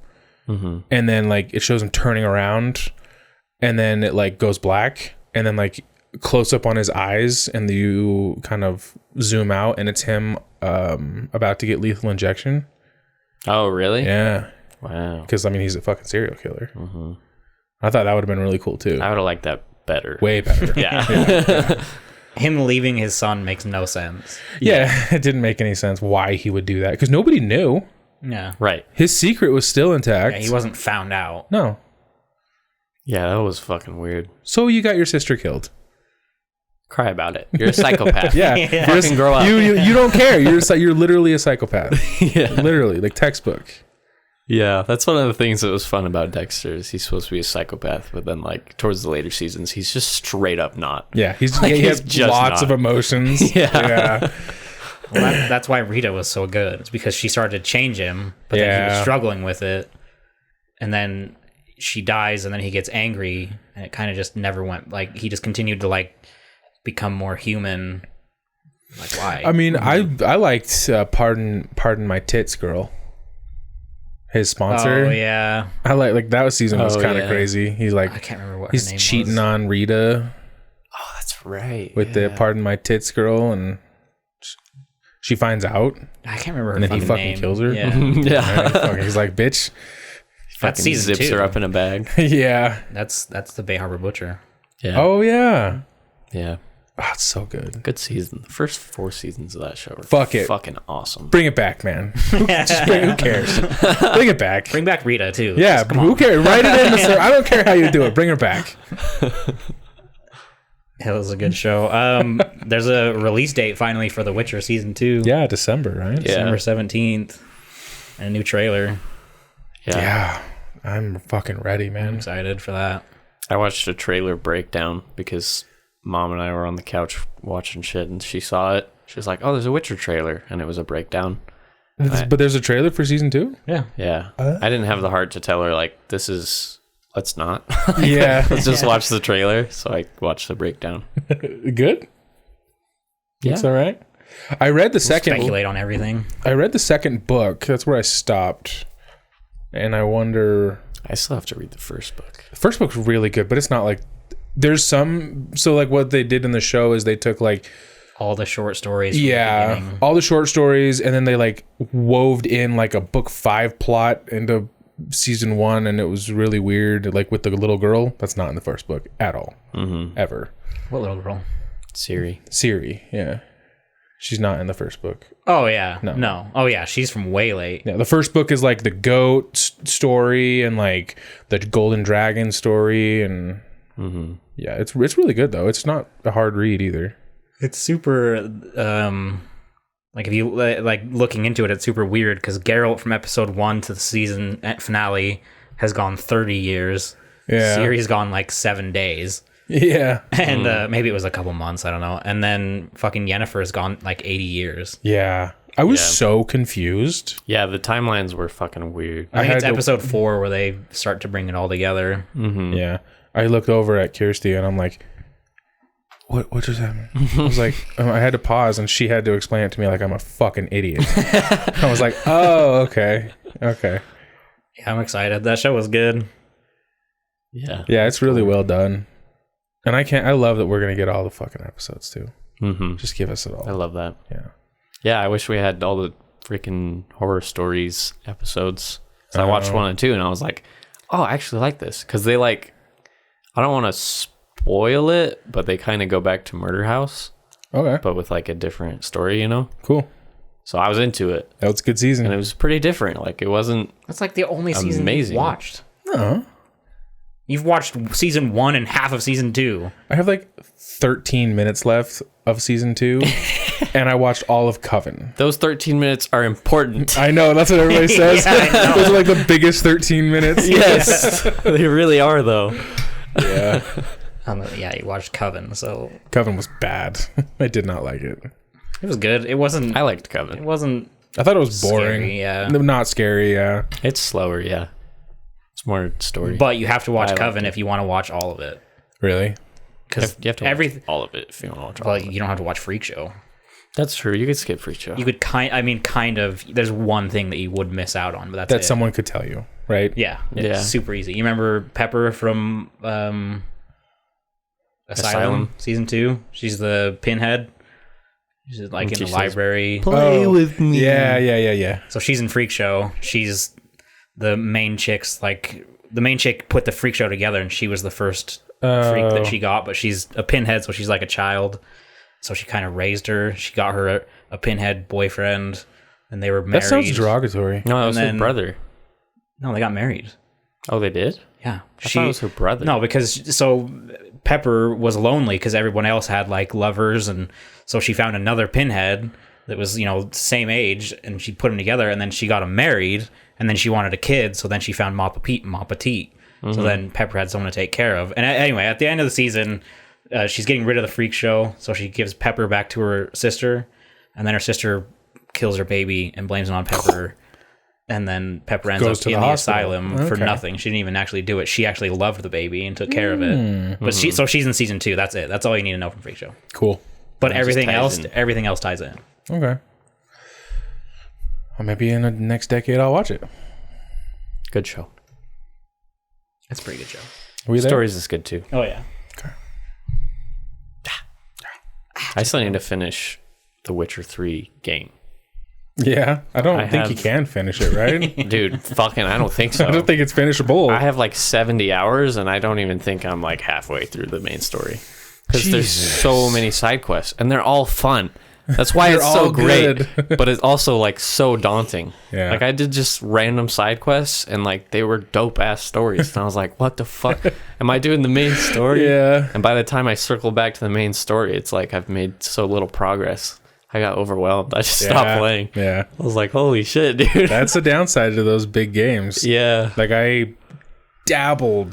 S1: and then like it shows him turning around, and then it like goes black, and then like close up on his eyes, and you kind of zoom out, and it's him about to get lethal injection.
S3: Oh, really?
S1: Yeah.
S3: Wow.
S1: Because I mean, he's a fucking serial killer. I thought that would have been really cool too.
S3: I would have liked that better.
S1: Way better.
S3: Yeah.
S2: Him leaving his son makes no sense.
S1: Yeah, it didn't make any sense why he would do that, because nobody knew.
S2: Yeah.
S3: Right.
S1: His secret was still intact.
S2: Yeah, he wasn't found out.
S1: No.
S3: Yeah, that was fucking weird.
S1: So you got your sister killed.
S3: Cry about it. You're a psychopath.
S1: Yeah.
S3: Fucking grow up.
S1: You don't care. You're literally a psychopath.
S3: Yeah.
S1: Literally, like textbook.
S3: Yeah, that's one of the things that was fun about Dexter is he's supposed to be a psychopath, but then like towards the later seasons, he's just straight up not.
S1: Yeah, he has just lots of emotions.
S3: Yeah.
S2: Well, that's why Rita was so good. It's because she started to change him, but then he was struggling with it, and then she dies, and then he gets angry, and it kind of just never went. Like he just continued to like become more human. Like why?
S1: I mean, I liked Pardon My Tits Girl. His sponsor.
S2: Oh yeah.
S1: I like that season was kind of crazy. He's like,
S2: I can't remember what
S1: he's
S2: her name
S1: cheating
S2: was.
S1: on Rita.
S3: Oh, that's right.
S1: With the Pardon My Tits Girl, and she finds out.
S2: I can't remember her
S1: and then he fucking
S2: name.
S1: kills her.
S2: Yeah.
S1: Yeah. He's like, bitch.
S2: That's season
S3: zips
S2: 2.
S3: her up in a bag.
S1: Yeah.
S2: That's the Bay Harbor Butcher.
S3: Yeah.
S1: Oh yeah.
S3: Yeah.
S1: Oh, it's so good.
S3: Good season. The first 4 seasons of that show were fucking awesome.
S1: Bring it back, man. Who cares? Bring it back.
S2: Bring back Rita too.
S1: Yeah, who cares? Write it in. I don't care how you do it. Bring her back.
S2: It was a good show. There's a release date finally for The Witcher season 2.
S1: Yeah, December, right?
S2: December 17th. And a new trailer.
S3: Yeah.
S1: I'm fucking ready, man.
S2: I'm excited for that.
S3: I watched a trailer breakdown because Mom and I were on the couch watching shit, and she saw it. She was like, "Oh, there's a Witcher trailer," and it was a breakdown.
S1: But there's a trailer for season 2?
S3: Yeah. I didn't have the heart to tell her, like, let's not.
S1: Yeah.
S3: Let's just watch the trailer. So I watched the breakdown.
S1: Good?
S3: Yeah.
S1: It's all right. I read the second...
S2: Speculate on everything.
S1: I read the second book. That's where I stopped. And I wonder...
S3: I still have to read the first book.
S1: The first book's really good, but it's not like... There's some... So, like, what they did in the show is they took, like...
S2: All the short stories.
S1: Yeah, all the short stories, and then they like woved in like a book 5 plot into season 1, and it was really weird. Like with the little girl, that's not in the first book at all, ever.
S2: What little girl?
S1: Ciri, yeah, she's not in the first book.
S2: Oh yeah, no. Oh yeah, she's from way late.
S1: Yeah, the first book is like the goat story and like the golden dragon story, and yeah, it's really good though. It's not a hard read either.
S2: It's super, like if you like looking into it, it's super weird because Geralt from episode 1 to the season finale has gone 30 years.
S1: Yeah.
S2: Ciri's gone like 7 days.
S1: Yeah.
S2: And maybe it was a couple months, I don't know. And then fucking Yennefer's gone like 80 years.
S1: Yeah. I was so confused.
S3: Yeah, the timelines were fucking weird.
S2: I think it's episode 4 where they start to bring it all together.
S1: Yeah. I looked over at Kirsty and I'm like, What just happened? I was like, I had to pause, and she had to explain it to me like I'm a fucking idiot. I was like, oh, okay.
S2: Yeah, I'm excited. That show was good.
S3: Yeah.
S1: Yeah, it's really well done. And I love that we're going to get all the fucking episodes, too. Just give us it all.
S3: I love that.
S1: Yeah.
S3: Yeah, I wish we had all the freaking horror stories episodes. So I watched 1 and 2, and I was like, oh, I actually like this. Because they like, I don't want to spoil it, but they kind of go back to Murder House.
S1: Okay.
S3: But with like a different story, you know?
S1: Cool.
S3: So I was into it.
S1: That was a good season.
S3: And it was pretty different. Like it wasn't...
S2: That's like the only season you've watched.
S1: No.
S2: You've watched season 1 and half of season 2.
S1: I have like 13 minutes left of season 2, and I watched all of Coven.
S3: Those 13 minutes are important.
S1: I know. That's what everybody says. Yeah, those are like the biggest 13 minutes.
S3: Yes. They really are, though.
S1: Yeah.
S2: Yeah, you watched Coven, so...
S1: Coven was bad. I did not like it.
S2: It was good. It wasn't...
S3: I liked Coven.
S2: It wasn't...
S1: I thought it was boring.
S2: Scary, yeah.
S1: Not scary, yeah.
S3: It's slower, yeah. It's more story.
S2: But you have to watch Coven if you want to watch all of it.
S1: Really?
S2: Because
S3: you have to watch all of it if you want to watch all of it.
S2: Well, you don't have to watch Freak Show.
S3: That's true. You could skip Freak Show.
S2: You could kind of... There's one thing that you would miss out on, but that's
S1: that someone could tell you, right?
S2: Yeah. It's super easy. You remember Pepper from... Asylum season 2. She's the pinhead. She's like in the library.
S3: Play with me.
S1: Yeah.
S2: So she's in Freak Show. She's the main chick's like the main chick put the Freak Show together, and she was the first freak that she got. But she's a pinhead, so she's like a child. So she kind of raised her. She got her a pinhead boyfriend, and they were married.
S1: That sounds derogatory.
S3: No, it was her brother.
S2: No, they got married.
S3: Oh, they did?
S2: Yeah.
S3: I thought it was her brother.
S2: No, because so Pepper was lonely because everyone else had like lovers, and so she found another pinhead that was, you know, same age, and she put them together, and then she got him married, and then she wanted a kid, so then she found Ma Petite. So then Pepper had someone to take care of. And anyway, at the end of the season, she's getting rid of the Freak Show, so she gives Pepper back to her sister, and then her sister kills her baby and blames it on Pepper. And then Pepper ends up in the asylum for nothing. She didn't even actually do it. She actually loved the baby and took care of it. But so she's in season 2. That's it. That's all you need to know from Freak Show.
S1: Cool.
S2: But everything else ties in.
S1: Okay. Well, maybe in the next decade I'll watch it.
S3: Good show.
S2: It's a pretty good show.
S3: Stories is good too.
S2: Oh yeah.
S1: Okay.
S3: I still need to finish the Witcher 3 game.
S1: Yeah, I don't think you can finish it, right?
S3: Dude, fucking, I don't think so.
S1: I don't think it's finishable.
S3: I have like 70 hours, and I don't even think I'm like halfway through the main story. Because there's so many side quests, and they're all fun. That's why it's so great, but it's also like so daunting.
S1: Yeah.
S3: Like I did just random side quests, and like they were dope ass stories, and I was like, "What the fuck? Am I doing the main story?"
S1: Yeah.
S3: And by the time I circle back to the main story, it's like I've made so little progress. I got overwhelmed. I just stopped playing.
S1: Yeah.
S3: I was like, holy shit, dude.
S1: That's the downside to those big games.
S3: Yeah.
S1: Like I downloaded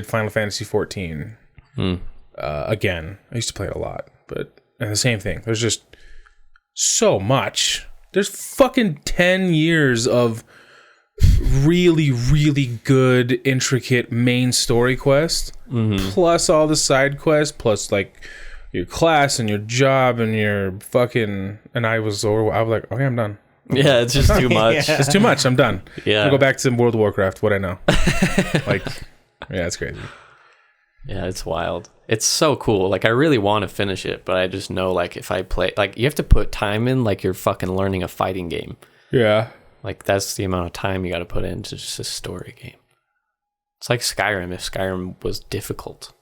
S1: Final Fantasy 14 again. I used to play it a lot, and the same thing. There's just so much. There's fucking 10 years of really, really good, intricate main story quest, plus all the side quests, plus like your class and your job and your fucking. And I was like, okay, I'm done.
S3: Yeah, it's just too much.
S1: It's too much. I'm done.
S3: Yeah,
S1: I'll go back to World of Warcraft. What I know. Like, yeah, it's crazy.
S3: Yeah, it's wild. It's so cool. Like, I really want to finish it, but I just know, like, if I play, like, you have to put time in, like you're fucking learning a fighting game.
S1: Yeah.
S3: Like, that's the amount of time you got to put into just a story game. It's like Skyrim. If Skyrim was difficult.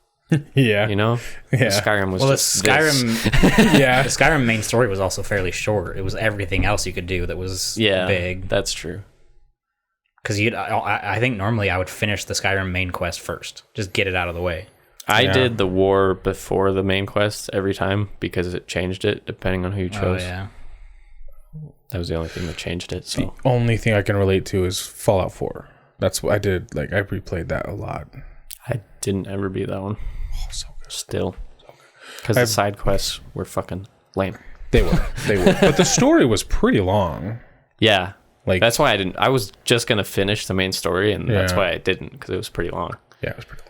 S1: Yeah.
S3: You know?
S1: Yeah.
S3: Skyrim was just
S2: Skyrim. Yeah. The Skyrim main story was also fairly short. It was everything else you could do that was big.
S3: That's true.
S2: Because I think normally I would finish the Skyrim main quest first. Just get it out of the way.
S3: I did the war before the main quest every time because it changed it depending on who you chose.
S2: Oh, yeah.
S3: That was the only thing that changed it. So
S1: the only thing I can relate to is Fallout 4. That's what I did. Like, I replayed that a lot.
S3: I didn't ever beat that one.
S1: Oh, so good.
S3: Still. Because the side quests were fucking lame.
S1: They were. But the story was pretty long.
S3: Yeah.
S1: Like,
S3: that's why I didn't. I was just going to finish the main story, and that's why I didn't, because it was pretty long.
S1: Yeah, it was pretty long.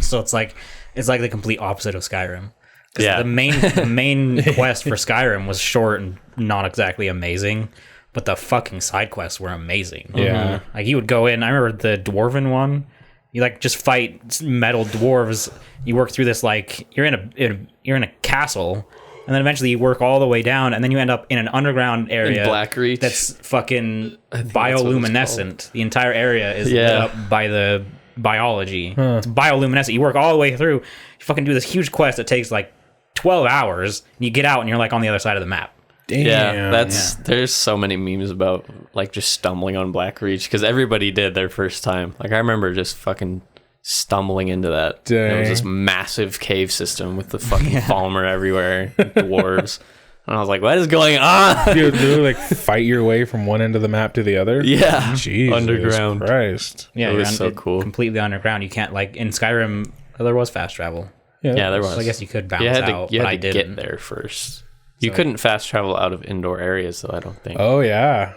S2: So it's like the complete opposite of Skyrim. Yeah. The main quest for Skyrim was short and not exactly amazing, but the fucking side quests were amazing.
S1: Yeah.
S2: Like, you would go in, I remember the dwarven one. You like just fight metal dwarves. You work through this, like, you're in a castle, and then eventually you work all the way down, and then you end up in an underground area
S3: in Blackreach.
S2: That's fucking bioluminescent. The entire area is lit up by the biology. It's bioluminescent. You work all the way through. You fucking do this huge quest that takes like 12 hours, and you get out and you're like on the other side of the map.
S1: Damn.
S3: Yeah, there's so many memes about like just stumbling on Blackreach because everybody did their first time. Like, I remember just fucking stumbling into that. It was this massive cave system with the fucking Falmer everywhere, dwarves. And I was like, what is going on?
S1: Dude, like fight your way from one end of the map to the other?
S3: Yeah.
S1: Jesus
S3: underground.
S1: Christ.
S2: Yeah,
S3: it was so cool.
S2: Completely underground. You can't, like, in Skyrim, there was fast travel.
S3: Yeah, there was.
S2: So I guess you could bounce out,
S3: you
S2: but
S3: had
S2: I
S3: to
S2: didn't.
S3: get there first. You couldn't fast travel out of indoor areas, though, I don't think.
S1: Oh, yeah.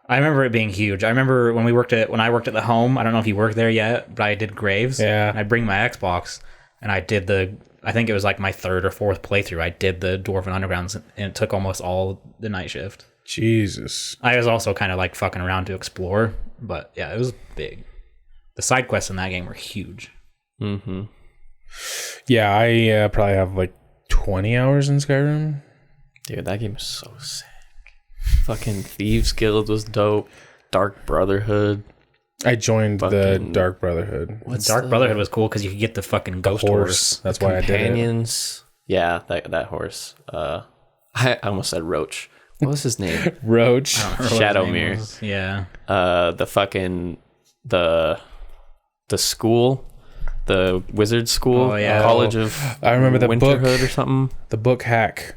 S2: I remember it being huge. I remember when I worked at the home, I don't know if you worked there yet, but I did Graves.
S1: Yeah.
S2: I'd bring my Xbox, and I did I think it was like my third or fourth playthrough. I did the Dwarven Undergrounds, and it took almost all the night shift.
S1: Jesus.
S2: I was also kind of like fucking around to explore, but yeah, it was big. The side quests in that game were huge.
S3: Mm-hmm.
S1: Yeah, I probably have like 20 hours in Skyrim.
S3: Dude, that game is so sick. Fucking Thieves Guild was dope. Dark Brotherhood.
S1: I joined the Dark Brotherhood.
S2: Dark Brotherhood was cool because you could get the fucking ghost horse.
S1: That's why I did it.
S3: Companions. Yeah, that horse. I almost said Roach. What was his name?
S1: Roach.
S3: Shadowmere.
S2: Yeah.
S3: The fucking the school, the wizard school, College of
S1: I remember the
S3: Winterhood
S1: book
S3: or something.
S1: The book hack.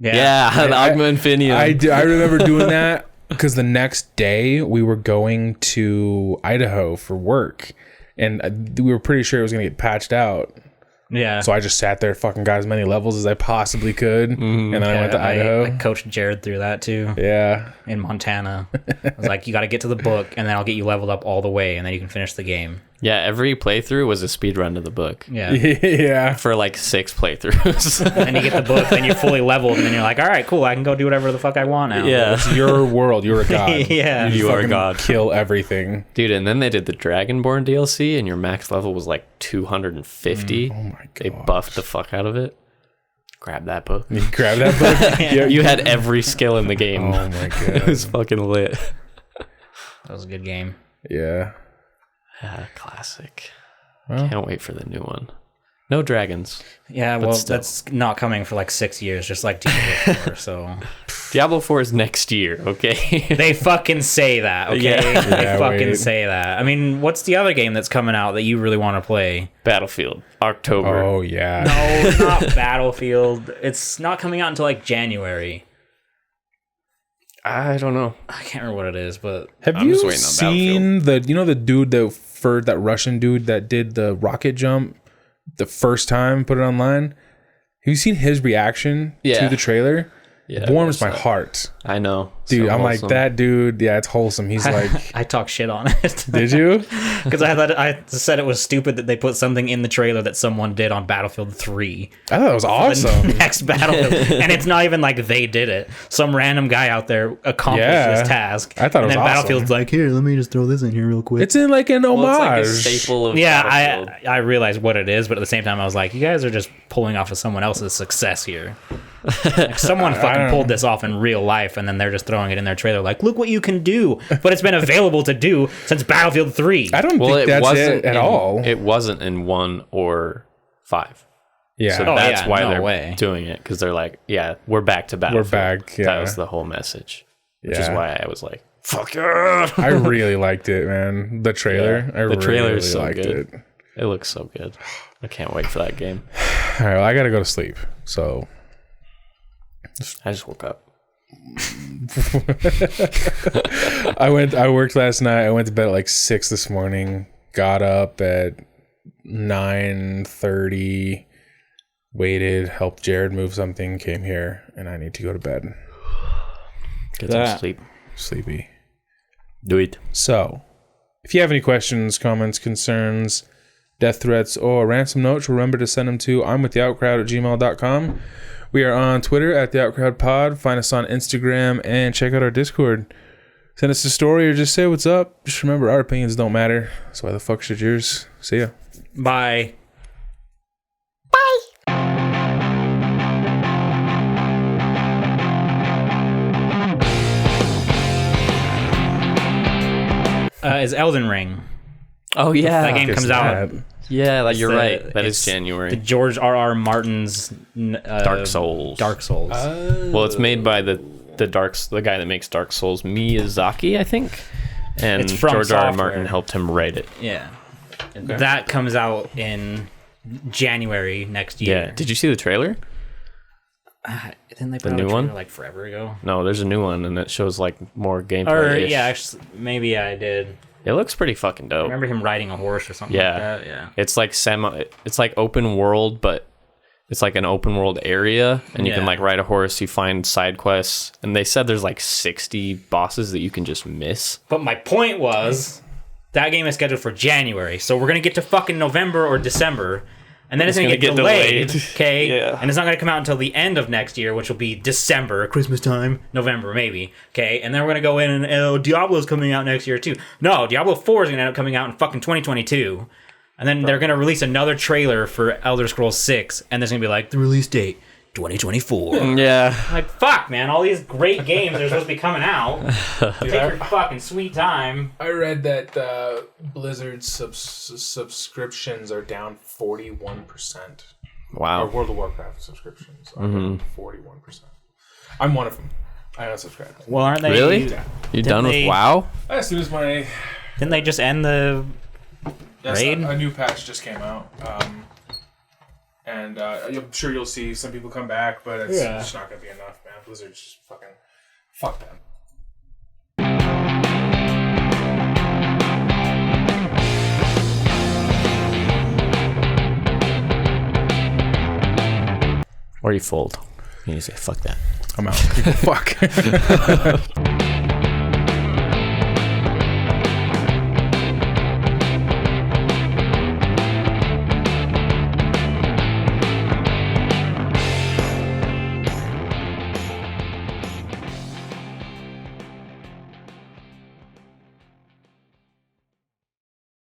S3: Yeah, the Ogma Infinium.
S1: I remember doing that because the next day we were going to Idaho for work, and we were pretty sure it was going to get patched out.
S2: Yeah.
S1: So I just sat there, fucking got as many levels as I possibly could, and then I went to Idaho.
S2: I coached Jared through that too.
S1: Yeah.
S2: In Montana, I was like, you got to get to the book, and then I'll get you leveled up all the way, and then you can finish the game.
S3: Yeah, every playthrough was a speed run to the book.
S2: Yeah.
S1: Yeah.
S3: For like 6 playthroughs.
S2: And then you get the book, then you're fully leveled, and then you're like, all right, cool, I can go do whatever the fuck I want now.
S3: Yeah.
S1: It's your world. You're a god.
S2: Yeah.
S3: You are a god.
S1: Kill everything.
S3: Dude, and then they did the Dragonborn DLC, and your max level was like 250.
S1: Oh my god.
S3: They buffed the fuck out of it. Grab that book.
S1: You grab that book?
S3: You had every skill in the game.
S1: Oh my god.
S3: It was fucking lit.
S2: That was a good game.
S1: Yeah.
S3: Yeah, classic.
S1: Well,
S3: Can't wait for the new one. No dragons.
S2: Yeah, well, that's not coming for like 6 years, just like Diablo 4, so...
S3: Diablo 4 is next year, okay?
S2: They fucking say that, okay?
S3: Yeah.
S2: They fucking say that. I mean, what's the other game that's coming out that you really want to play?
S3: Battlefield, October.
S1: Oh, yeah.
S2: No, not Battlefield. It's not coming out until like January.
S3: I don't know.
S2: I can't remember what it is, but...
S1: Have you seen the dude, that Russian dude that did the rocket jump the first time, put it online? Have you seen his reaction to the trailer? Yeah, it warms my heart.
S3: I know.
S1: Dude, so I'm like, that dude, yeah, it's wholesome. He's like...
S2: I talk shit on it.
S1: Did you?
S2: Because I said it was stupid that they put something in the trailer that someone did on Battlefield 3.
S1: I thought it was awesome.
S2: The next Battlefield. And it's not even like they did it. Some random guy out there accomplished this task.
S1: I thought it was awesome. And then
S2: Battlefield's like, here, let me just throw this in here real quick.
S1: It's in like an homage. It's like a
S3: staple of
S2: Battlefield. I realized what it is, but at the same time, I was like, you guys are just pulling off of someone else's success here. Like someone fucking pulled this off in real life, and then they're just throwing it in their trailer like, look what you can do, but it's been available to do since Battlefield 3.
S1: I don't think that's it at all.
S3: It wasn't in 1 or 5.
S1: Yeah.
S3: So that's why they're doing it, because they're like, yeah, we're back to Battlefield.
S1: We're back, yeah.
S3: That was the whole message, which is why I was like, fuck yeah.
S1: I really liked it, man. The trailer.
S3: Yeah. The trailer is so good. It looks so good. I can't wait for that game.
S1: All right, well, I gotta go to sleep, so...
S3: I just woke up.
S1: I worked last night. I went to bed at like 6 this morning. Got up at 9:30. Waited, helped Jared move something, came here, and I need to go to bed.
S3: Get some sleep.
S1: Sleepy.
S3: Do it.
S1: So, if you have any questions, comments, concerns, death threats, or ransom notes, remember to send them to imwiththeoutcrowd@gmail.com. We are on Twitter at theoutcrowdpod. Find us on Instagram and check out our Discord. Send us a story or just say what's up. Just remember, our opinions don't matter. So why the fuck should yours? See ya.
S2: Bye. Is Elden Ring.
S3: Oh, yeah.
S2: That game comes out.
S3: Yeah, like you're right. That is January.
S2: The George R.R. Martin's
S3: Dark Souls. Well, it's made by the guy that makes Dark Souls, Miyazaki, I think. And
S2: it's from
S3: George R.R. Martin helped him write it.
S2: Yeah. Okay. That comes out in January next year.
S3: Yeah. Did you see the trailer?
S2: Didn't they put out a trailer like forever ago?
S3: No, there's a new one, and it shows like more gameplay.
S2: Yeah, actually, maybe I did.
S3: It looks pretty fucking dope.
S2: I remember him riding a horse or something like that. Yeah.
S3: It's like it's like open world, but it's like an open world area, and you can like ride a horse, you find side quests, and they said there's like 60 bosses that you can just miss.
S2: But my point was, that game is scheduled for January, so we're going to get to fucking November or December, and then it's going to get delayed, okay? Yeah. And it's not going to come out until the end of next year, which will be December, Christmas time, November maybe, okay? And then we're going to go in and, Diablo's coming out next year too. No, Diablo 4 is going to end up coming out in fucking 2022. And then they're going to release another trailer for Elder Scrolls 6, and there's going to be like, the release date, 2024.
S3: Yeah.
S2: Like, fuck, man, all these great games are supposed to be coming out. Take your fucking sweet time.
S1: I read that Blizzard's subscriptions are down 41%.
S3: Wow.
S1: Or World of Warcraft subscriptions are down 41%. I'm one of them. I unsubscribed.
S2: Well, aren't they?
S3: Really? Yeah. You done with WoW?
S1: As soon as my...
S2: Didn't they just end the... raid?
S1: A new patch just came out. And I'm sure you'll see some people come back, but it's just not going to be enough, man. Blizzard's just fucking... Fuck them.
S3: Or you fold. And you say, fuck that.
S1: I'm out. Fuck.